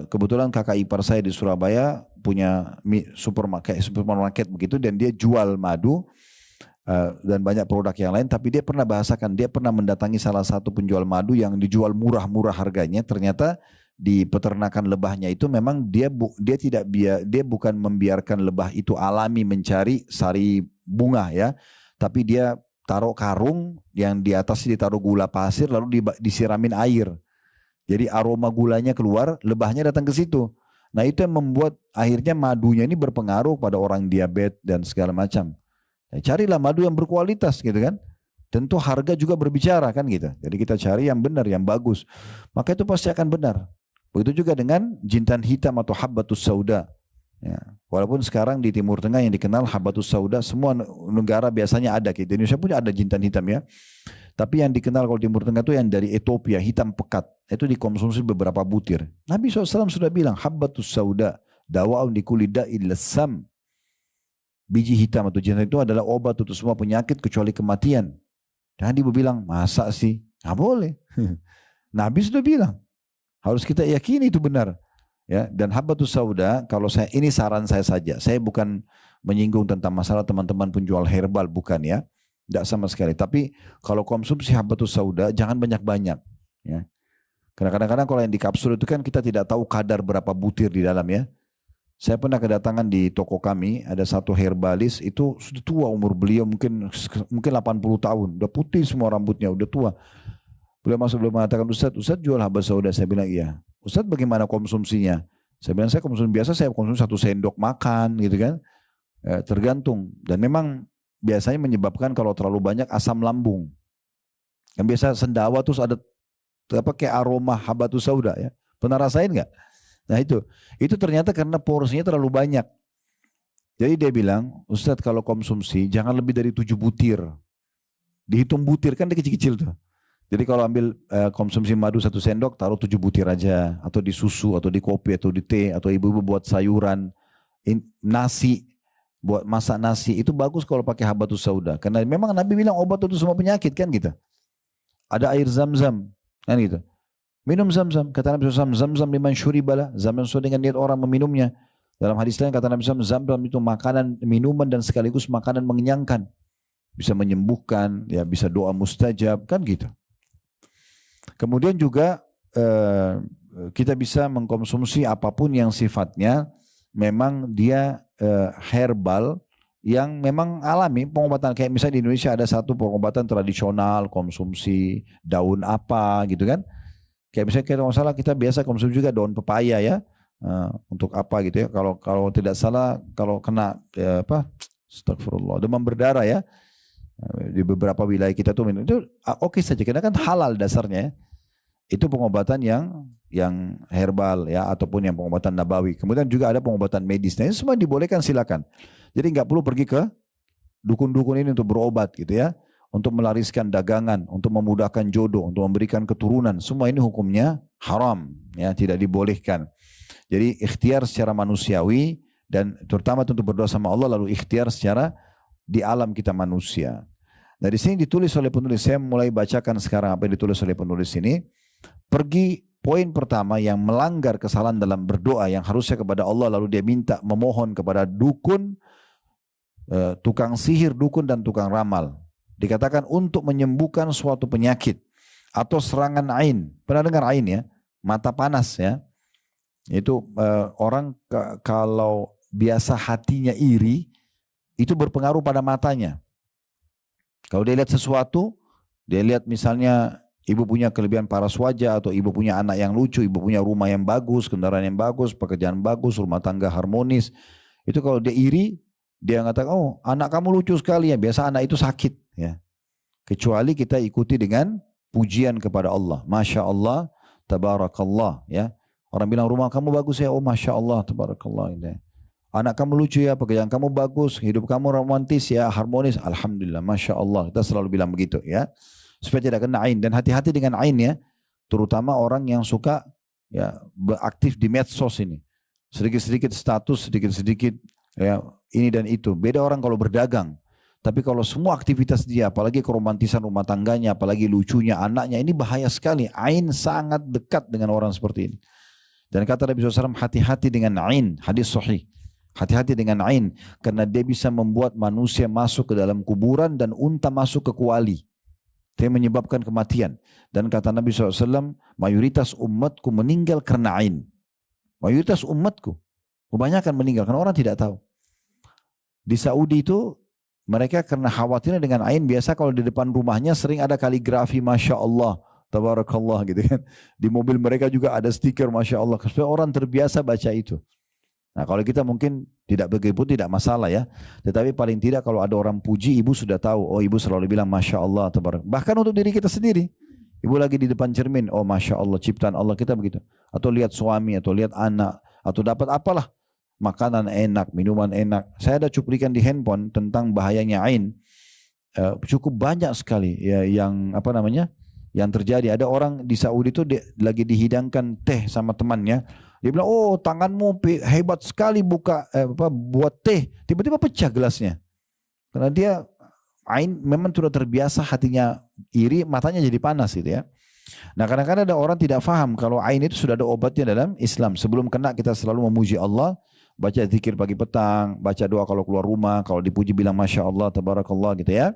kebetulan kakak ipar saya di Surabaya punya supermarket begitu dan dia jual madu dan banyak produk yang lain. Tapi dia pernah bahasakan, dia pernah mendatangi salah satu penjual madu yang dijual murah-murah harganya. Ternyata di peternakan lebahnya itu memang dia bukan membiarkan lebah itu alami mencari sari bunga ya. Tapi dia taruh karung yang di atas ditaruh gula pasir lalu disiramin air. Jadi aroma gulanya keluar, lebahnya datang ke situ. Nah itu yang membuat akhirnya madunya ini berpengaruh pada orang diabetes dan segala macam. Nah, carilah madu yang berkualitas gitu kan. Tentu harga juga berbicara kan gitu. Jadi kita cari yang benar, yang bagus. Maka itu pasti akan benar. Begitu juga dengan jintan hitam atau habbatus sauda. Ya. Walaupun sekarang di Timur Tengah yang dikenal habbatus sauda, semua negara biasanya ada. Di Indonesia pun ada jintan hitam ya. Tapi yang dikenal kalau Timur Tengah itu yang dari Ethiopia, hitam pekat. Itu dikonsumsi beberapa butir. Nabi SAW sudah bilang, habbatus sauda, dawa'un likulli da'il lassam. Biji hitam atau jintan itu adalah obat untuk semua penyakit kecuali kematian. Dan dia bilang, masa sih? Nggak boleh. Nabi sudah bilang, harus kita yakini itu benar. Ya, dan habbatus sauda, kalau ini saran saya saja. Saya bukan menyinggung tentang masalah teman-teman penjual herbal, bukan ya. Tidak sama sekali. Tapi kalau konsumsi habbatus sauda jangan banyak-banyak. Ya. Karena kadang-kadang kalau yang di kapsul itu kan kita tidak tahu kadar berapa butir di dalam ya. Saya pernah kedatangan di toko kami ada satu herbalis itu sudah tua umur beliau mungkin 80 tahun. Udah putih semua rambutnya, udah tua. Beliau mengatakan Ustaz jual habbatus sauda. Saya bilang iya. Ustaz bagaimana konsumsinya? Saya bilang saya konsumsi biasa, saya konsumsi 1 sendok makan gitu kan. Tergantung. Dan memang biasanya menyebabkan kalau terlalu banyak asam lambung. Yang biasa sendawa terus ada kayak aroma habbatus sauda ya. Pernah rasain nggak? Nah itu ternyata karena porsinya terlalu banyak. Jadi dia bilang, Ustadz kalau konsumsi jangan lebih dari 7 butir. Dihitung butir kan dia kecil-kecil tuh. Jadi kalau ambil konsumsi madu 1 sendok, taruh 7 butir aja. Atau di susu, atau di kopi, atau di teh, atau ibu-ibu buat sayuran, nasi, buat masak nasi. Itu bagus kalau pakai habatus sauda. Karena memang Nabi bilang obat untuk semua penyakit kan gitu. Ada air zam-zam kan gitu. Minum zam-zam. Kata Nabi SAW, zam-zam liman syuribala. Zam-zam sesuai dengan niat orang meminumnya. Dalam hadis lain kata Nabi SAW, zam-zam itu makanan, minuman dan sekaligus makanan mengenyangkan. Bisa menyembuhkan, ya bisa doa mustajab, kan gitu. Kemudian juga kita bisa mengkonsumsi apapun yang sifatnya memang dia herbal, yang memang alami pengobatan. Kayak misalnya di Indonesia ada satu pengobatan tradisional, konsumsi daun apa gitu kan. Kayak misalnya kalau salah kita biasa konsumsi juga daun pepaya ya. Untuk apa gitu ya. Kalau tidak salah kalau kena astagfirullah, demam berdarah ya. Di beberapa wilayah kita tuh minum itu oke saja karena kan halal dasarnya. Itu pengobatan yang herbal ya ataupun yang pengobatan nabawi. Kemudian juga ada pengobatan medis. Nah, ini semua dibolehkan silakan. Jadi nggak perlu pergi ke dukun-dukun ini untuk berobat gitu ya, untuk melariskan dagangan, untuk memudahkan jodoh, untuk memberikan keturunan. Semua ini hukumnya haram ya, tidak dibolehkan. Jadi ikhtiar secara manusiawi dan terutama tentu berdoa sama Allah, lalu ikhtiar secara di alam kita manusia. Dari sini ditulis oleh penulis, saya mulai bacakan sekarang apa yang ditulis oleh penulis ini. Pergi poin pertama yang melanggar kesalahan dalam berdoa yang harusnya kepada Allah, lalu dia minta memohon kepada dukun, tukang sihir, dukun dan tukang ramal. Dikatakan untuk menyembuhkan suatu penyakit atau serangan ain. Pernah dengar ain ya? Mata panas ya. Itu orang kalau biasa hatinya iri, itu berpengaruh pada matanya. Kalau dia lihat sesuatu, dia lihat misalnya ibu punya kelebihan paras wajah, atau ibu punya anak yang lucu, ibu punya rumah yang bagus, kendaraan yang bagus, pekerjaan bagus, rumah tangga harmonis. Itu kalau dia iri, dia mengatakan, oh anak kamu lucu sekali ya, biasa anak itu sakit. Ya. Kecuali kita ikuti dengan pujian kepada Allah. Masya Allah, tabarakallah. Ya. Orang bilang rumah kamu bagus ya, oh Masya Allah, tabarakallah. Ya. Anak kamu lucu ya, pekerjaan kamu bagus, hidup kamu romantis ya, harmonis. Alhamdulillah, Masya Allah. Kita selalu bilang begitu ya. Supaya tidak kena ain. Dan hati-hati dengan ain ya. Terutama orang yang suka ya beraktif di medsos ini. Sedikit-sedikit status, sedikit-sedikit ya ini dan itu. Beda orang kalau berdagang. Tapi kalau semua aktivitas dia, apalagi keromantisan rumah tangganya, apalagi lucunya anaknya, ini bahaya sekali. Ain sangat dekat dengan orang seperti ini. Dan kata Nabi SAW, hati-hati dengan ain. Hadis sahih. Hati-hati dengan ain. Karena dia bisa membuat manusia masuk ke dalam kuburan dan unta masuk ke kuali. Dia menyebabkan kematian. Dan kata Nabi SAW, mayoritas umatku meninggal karena ain. Mayoritas umatku. Kebanyakan meninggal karena orang tidak tahu. Di Saudi itu, mereka karena khawatirnya dengan ain, biasa kalau di depan rumahnya sering ada kaligrafi Masya Allah, Tabarakallah gitu kan. Di mobil mereka juga ada stiker Masya Allah. Supaya orang terbiasa baca itu. Nah kalau kita mungkin tidak begitu tidak masalah ya. Tetapi paling tidak kalau ada orang puji, ibu sudah tahu. Oh ibu selalu bilang Masya Allah. Bahkan untuk diri kita sendiri. Ibu lagi di depan cermin. Oh Masya Allah, ciptaan Allah kita begitu. Atau lihat suami, atau lihat anak. Atau dapat apalah. Makanan enak, minuman enak. Saya ada cuplikan di handphone tentang bahayanya ain. Cukup banyak sekali ya, yang apa namanya, yang terjadi. Ada orang di Saudi itu lagi dihidangkan teh sama temannya. Dia bilang, oh tanganmu hebat sekali buat teh. Tiba-tiba pecah gelasnya. Karena dia ain memang sudah terbiasa, hatinya iri, matanya jadi panas gitu ya. Nah kadang-kadang ada orang tidak faham kalau ain itu sudah ada obatnya dalam Islam. Sebelum kena kita selalu memuji Allah. Baca zikir pagi petang, baca doa kalau keluar rumah, kalau dipuji bilang Masya Allah, Tabarakallah gitu ya.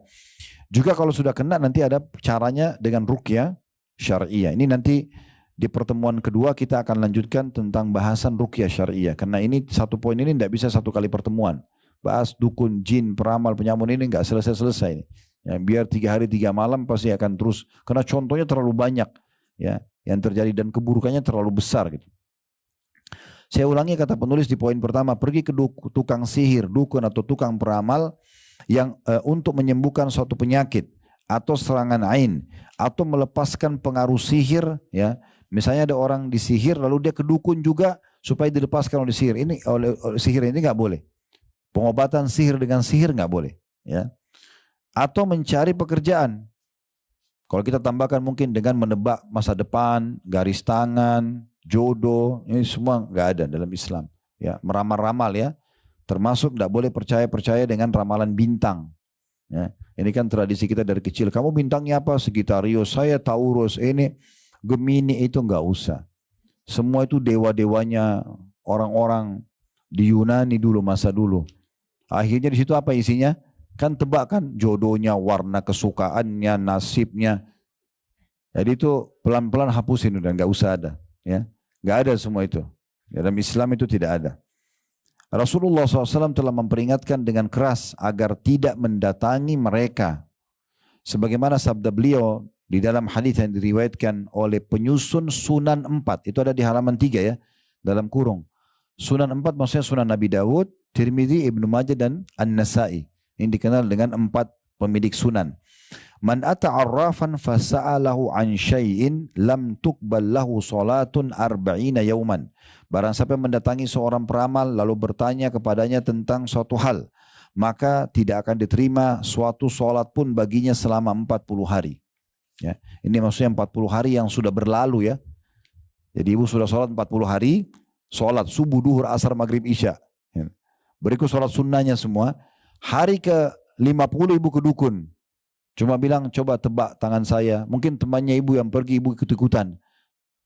Juga kalau sudah kena nanti ada caranya dengan ruqyah syariah. Ini nanti di pertemuan kedua kita akan lanjutkan tentang bahasan ruqyah syariah. Karena ini satu poin ini tidak bisa satu kali pertemuan. Bahas dukun, jin, peramal, penyamun ini nggak selesai-selesai. Ya, biar 3 hari 3 malam pasti akan terus. Karena contohnya terlalu banyak ya yang terjadi dan keburukannya terlalu besar gitu. Saya ulangi kata penulis di poin pertama, pergi ke tukang sihir, dukun atau tukang peramal yang untuk menyembuhkan suatu penyakit atau serangan ain atau melepaskan pengaruh sihir ya. Misalnya ada orang disihir lalu dia ke dukun juga supaya dilepaskan oleh sihir. Oleh sihir ini nggak boleh. Pengobatan sihir dengan sihir nggak boleh. Ya. Atau mencari pekerjaan. Kalau kita tambahkan mungkin dengan menebak masa depan, garis tangan, jodoh, ini semua nggak ada dalam Islam. Ya, meramal-ramal ya, termasuk nggak boleh percaya dengan ramalan bintang. Ya, ini kan tradisi kita dari kecil. Kamu bintangnya apa? Sagittarius, saya Taurus, ini Gemini, itu nggak usah. Semua itu dewa-dewanya orang-orang di Yunani dulu, masa dulu. Akhirnya di situ apa isinya? Kan tebak kan jodohnya, warna kesukaannya, nasibnya. Jadi itu pelan-pelan hapusin udah, nggak usah ada. Ya, nggak ada semua itu. Dalam Islam itu tidak ada. Rasulullah SAW telah memperingatkan dengan keras agar tidak mendatangi mereka. Sebagaimana sabda beliau di dalam hadis yang diriwayatkan oleh penyusun Sunan 4. Itu ada di halaman 3 ya, dalam kurung. Sunan 4 maksudnya Sunan Nabi Dawud, Tirmidzi, Ibnu Majah dan An-Nasai. Ini dikenal dengan 4 pemilik sunan. Man ata'arrafan fasa'alahu an syai'in lam tuqbal lahu salatun arba'ina yauman. Barang siapa mendatangi seorang peramal lalu bertanya kepadanya tentang suatu hal, maka tidak akan diterima suatu salat pun baginya selama 40 hari. Ya, ini maksudnya 40 hari yang sudah berlalu ya. Jadi ibu sudah salat 40 hari, salat subuh, duhur, asar, maghrib, isya. Ya. Berikut salat sunnahnya semua. Hari ke-50 ibu ke dukun. Cuma bilang coba tebak tangan saya. Mungkin temannya ibu yang pergi, ibu ikut-ikutan.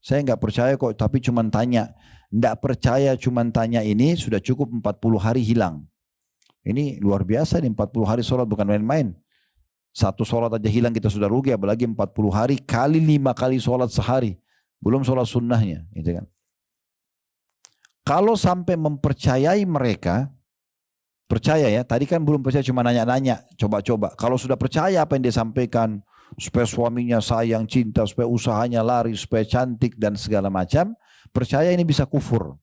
Saya nggak percaya kok, tapi cuma tanya. Nggak percaya cuma tanya ini sudah cukup 40 hari hilang. Ini luar biasa nih, 40 hari sholat bukan main-main. Satu sholat aja hilang kita sudah rugi, apalagi 40 hari kali 5 kali sholat sehari. Belum sholat sunnahnya. Gitu kan. Kalau sampai mempercayai mereka, percaya ya, tadi kan belum percaya cuma nanya-nanya, coba-coba. Kalau sudah percaya apa yang dia sampaikan, supaya suaminya sayang, cinta, supaya usahanya lari, supaya cantik dan segala macam, percaya ini bisa kufur.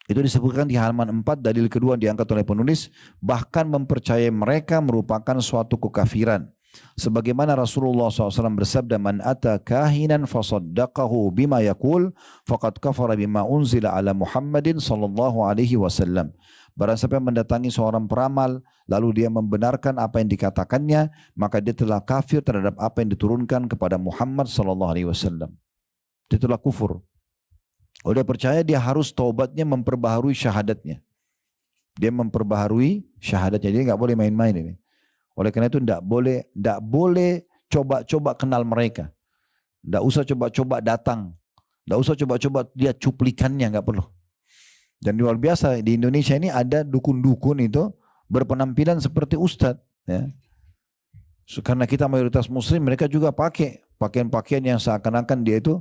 Itu disebutkan di halaman 4, dalil kedua diangkat oleh penulis, bahkan mempercayai mereka merupakan suatu kekafiran. Sebagaimana Rasulullah SAW bersabda, man ata kahinan fasaddaqahu bima yakul, faqad kafara bima unzila ala Muhammadin sallallahu alaihi wasallam. Barang siapa yang mendatangi seorang peramal, lalu dia membenarkan apa yang dikatakannya, maka dia telah kafir terhadap apa yang diturunkan kepada Muhammad sallallahu alaihi wasallam. Dia telah kufur. Kalau dia percaya, dia harus taubatnya, memperbaharui syahadatnya. Dia memperbaharui syahadatnya. Jadi nggak boleh main-main ini. Oleh karena itu nggak boleh coba-coba kenal mereka. Nggak usah coba-coba datang. Nggak usah coba-coba lihat cuplikannya, nggak perlu. Dan luar biasa di Indonesia ini ada dukun-dukun itu berpenampilan seperti ustadz. Ya. Karena kita mayoritas muslim, mereka juga pakai pakaian-pakaian yang seakan-akan dia itu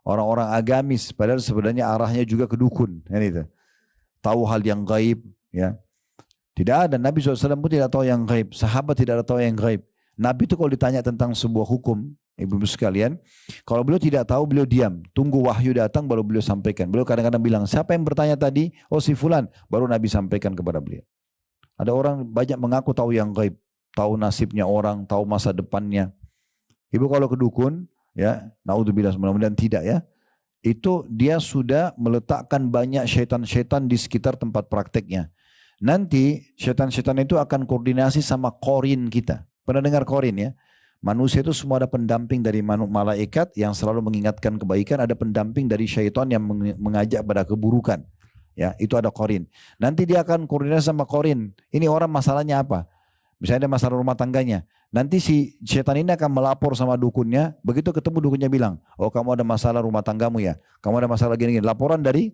orang-orang agamis. Padahal sebenarnya arahnya juga ke dukun. Ya, itu. Tahu hal yang gaib. Ya. Tidak ada. Nabi SAW pun tidak tahu yang gaib. Sahabat tidak tahu yang gaib. Nabi itu kalau ditanya tentang sebuah hukum, ibu-ibu sekalian, kalau beliau tidak tahu, beliau diam. Tunggu wahyu datang baru beliau sampaikan. Beliau kadang-kadang bilang, siapa yang bertanya tadi? Oh si fulan. Baru Nabi sampaikan kepada beliau. Ada orang banyak mengaku tahu yang gaib. Tahu nasibnya orang, tahu masa depannya. Ibu kalau ke dukun, ya, naudzubillah, mudah-mudahan tidak ya. Itu dia sudah meletakkan banyak syaitan-syaitan di sekitar tempat prakteknya. Nanti syaitan-syaitan itu akan koordinasi sama korin kita. Pernah dengar korin ya? Manusia itu semua ada pendamping dari malaikat yang selalu mengingatkan kebaikan, ada pendamping dari syaitan yang mengajak pada keburukan. Ya, itu ada korin. Nanti dia akan koordinasi sama korin. Ini orang masalahnya apa? Misalnya ada masalah rumah tangganya. Nanti si syaitan ini akan melapor sama dukunnya. Begitu ketemu dukunnya bilang, oh kamu ada masalah rumah tanggamu ya. Kamu ada masalah gini-gini. Laporan dari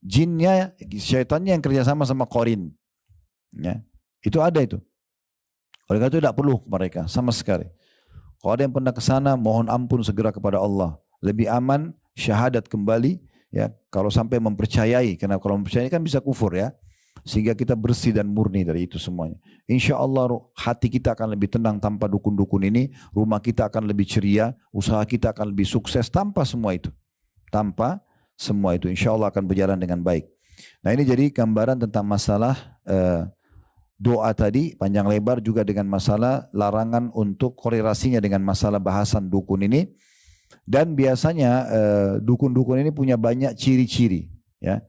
jinnya, syaitannya yang kerjasama sama korin. Ya, itu ada itu. Oleh karena itu tidak perlu mereka sama sekali. Kalau ada yang pernah ke sana, mohon ampun segera kepada Allah. Lebih aman syahadat kembali ya, kalau sampai mempercayai, karena kalau mempercayai kan bisa kufur ya. Sehingga kita bersih dan murni dari itu semuanya. Insya Allah hati kita akan lebih tenang tanpa dukun-dukun ini. Rumah kita akan lebih ceria, usaha kita akan lebih sukses tanpa semua itu. Tanpa semua itu insya Allah akan berjalan dengan baik. Nah ini jadi gambaran tentang masalah doa tadi panjang lebar, juga dengan masalah larangan untuk korelasinya dengan masalah bahasan dukun ini. Dan biasanya dukun-dukun ini punya banyak ciri-ciri, ya.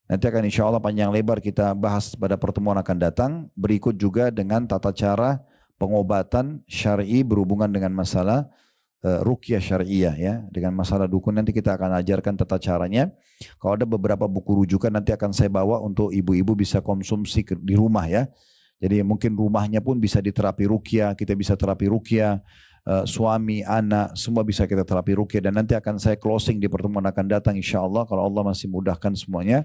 Nanti akan insya Allah panjang lebar kita bahas pada pertemuan akan datang. Berikut juga dengan tata cara pengobatan syar'i berhubungan dengan masalah ruqyah syariah, ya. Dengan masalah dukun nanti kita akan ajarkan tata caranya. Kalau ada beberapa buku rujukan nanti akan saya bawa untuk ibu-ibu bisa konsumsi di rumah, ya. Jadi mungkin rumahnya pun bisa diterapi ruqyah, kita bisa terapi ruqyah, suami, anak, semua bisa kita terapi ruqyah. Dan nanti akan saya closing di pertemuan akan datang insya Allah kalau Allah masih mudahkan semuanya.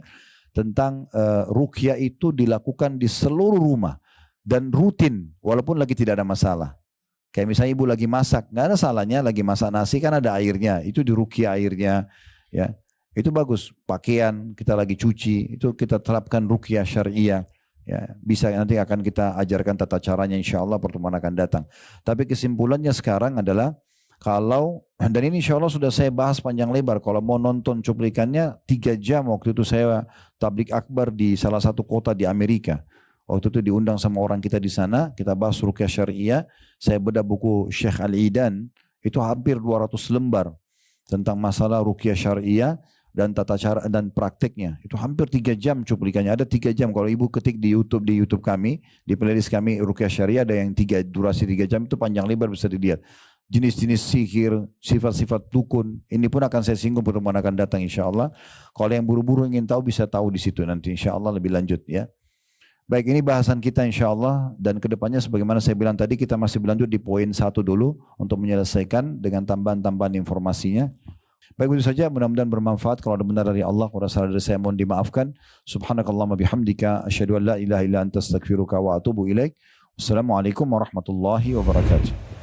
Tentang ruqyah itu dilakukan di seluruh rumah dan rutin walaupun lagi tidak ada masalah. Kayak misalnya ibu lagi masak, nggak ada salahnya lagi masak nasi kan ada airnya, itu diruqyah airnya, ya. Itu bagus. Pakaian kita lagi cuci, itu kita terapkan ruqyah syariah. Ya, bisa nanti akan kita ajarkan tata caranya insya Allah pertemuan akan datang. Tapi kesimpulannya sekarang adalah kalau, dan ini insya Allah sudah saya bahas panjang lebar, kalau mau nonton cuplikannya 3 jam waktu itu saya tablik akbar di salah satu kota di Amerika. Waktu itu diundang sama orang kita di sana, kita bahas ruqyah syariah, saya bedah buku Syekh Al-Idan, itu hampir 200 lembar tentang masalah ruqyah syariah dan tata cara dan prakteknya. Itu hampir 3 jam cuplikannya, ada 3 jam. Kalau ibu ketik di YouTube kami, di playlist kami ruqyah syariah ada yang durasi 3 jam, itu panjang lebar bisa dilihat. Jenis-jenis sihir, sifat-sifat dukun, ini pun akan saya singgung pertemuan akan datang insya Allah. Kalau yang buru-buru ingin tahu bisa tahu di situ nanti insya Allah lebih lanjut, ya. Baik, ini bahasan kita insya Allah dan kedepannya sebagaimana saya bilang tadi kita masih berlanjut di poin 1 dulu untuk menyelesaikan dengan tambahan-tambahan informasinya. Baik, itu saja, mudah-mudahan bermanfaat. Kalau ada benar dari Allah, kalau salah dari saya mohon dimaafkan. Subhanakallahumma bihamdika asyhadu an la ilaha illa anta astaghfiruka wa atubu ilaik. Wassalamualaikum warahmatullahi wabarakatuh.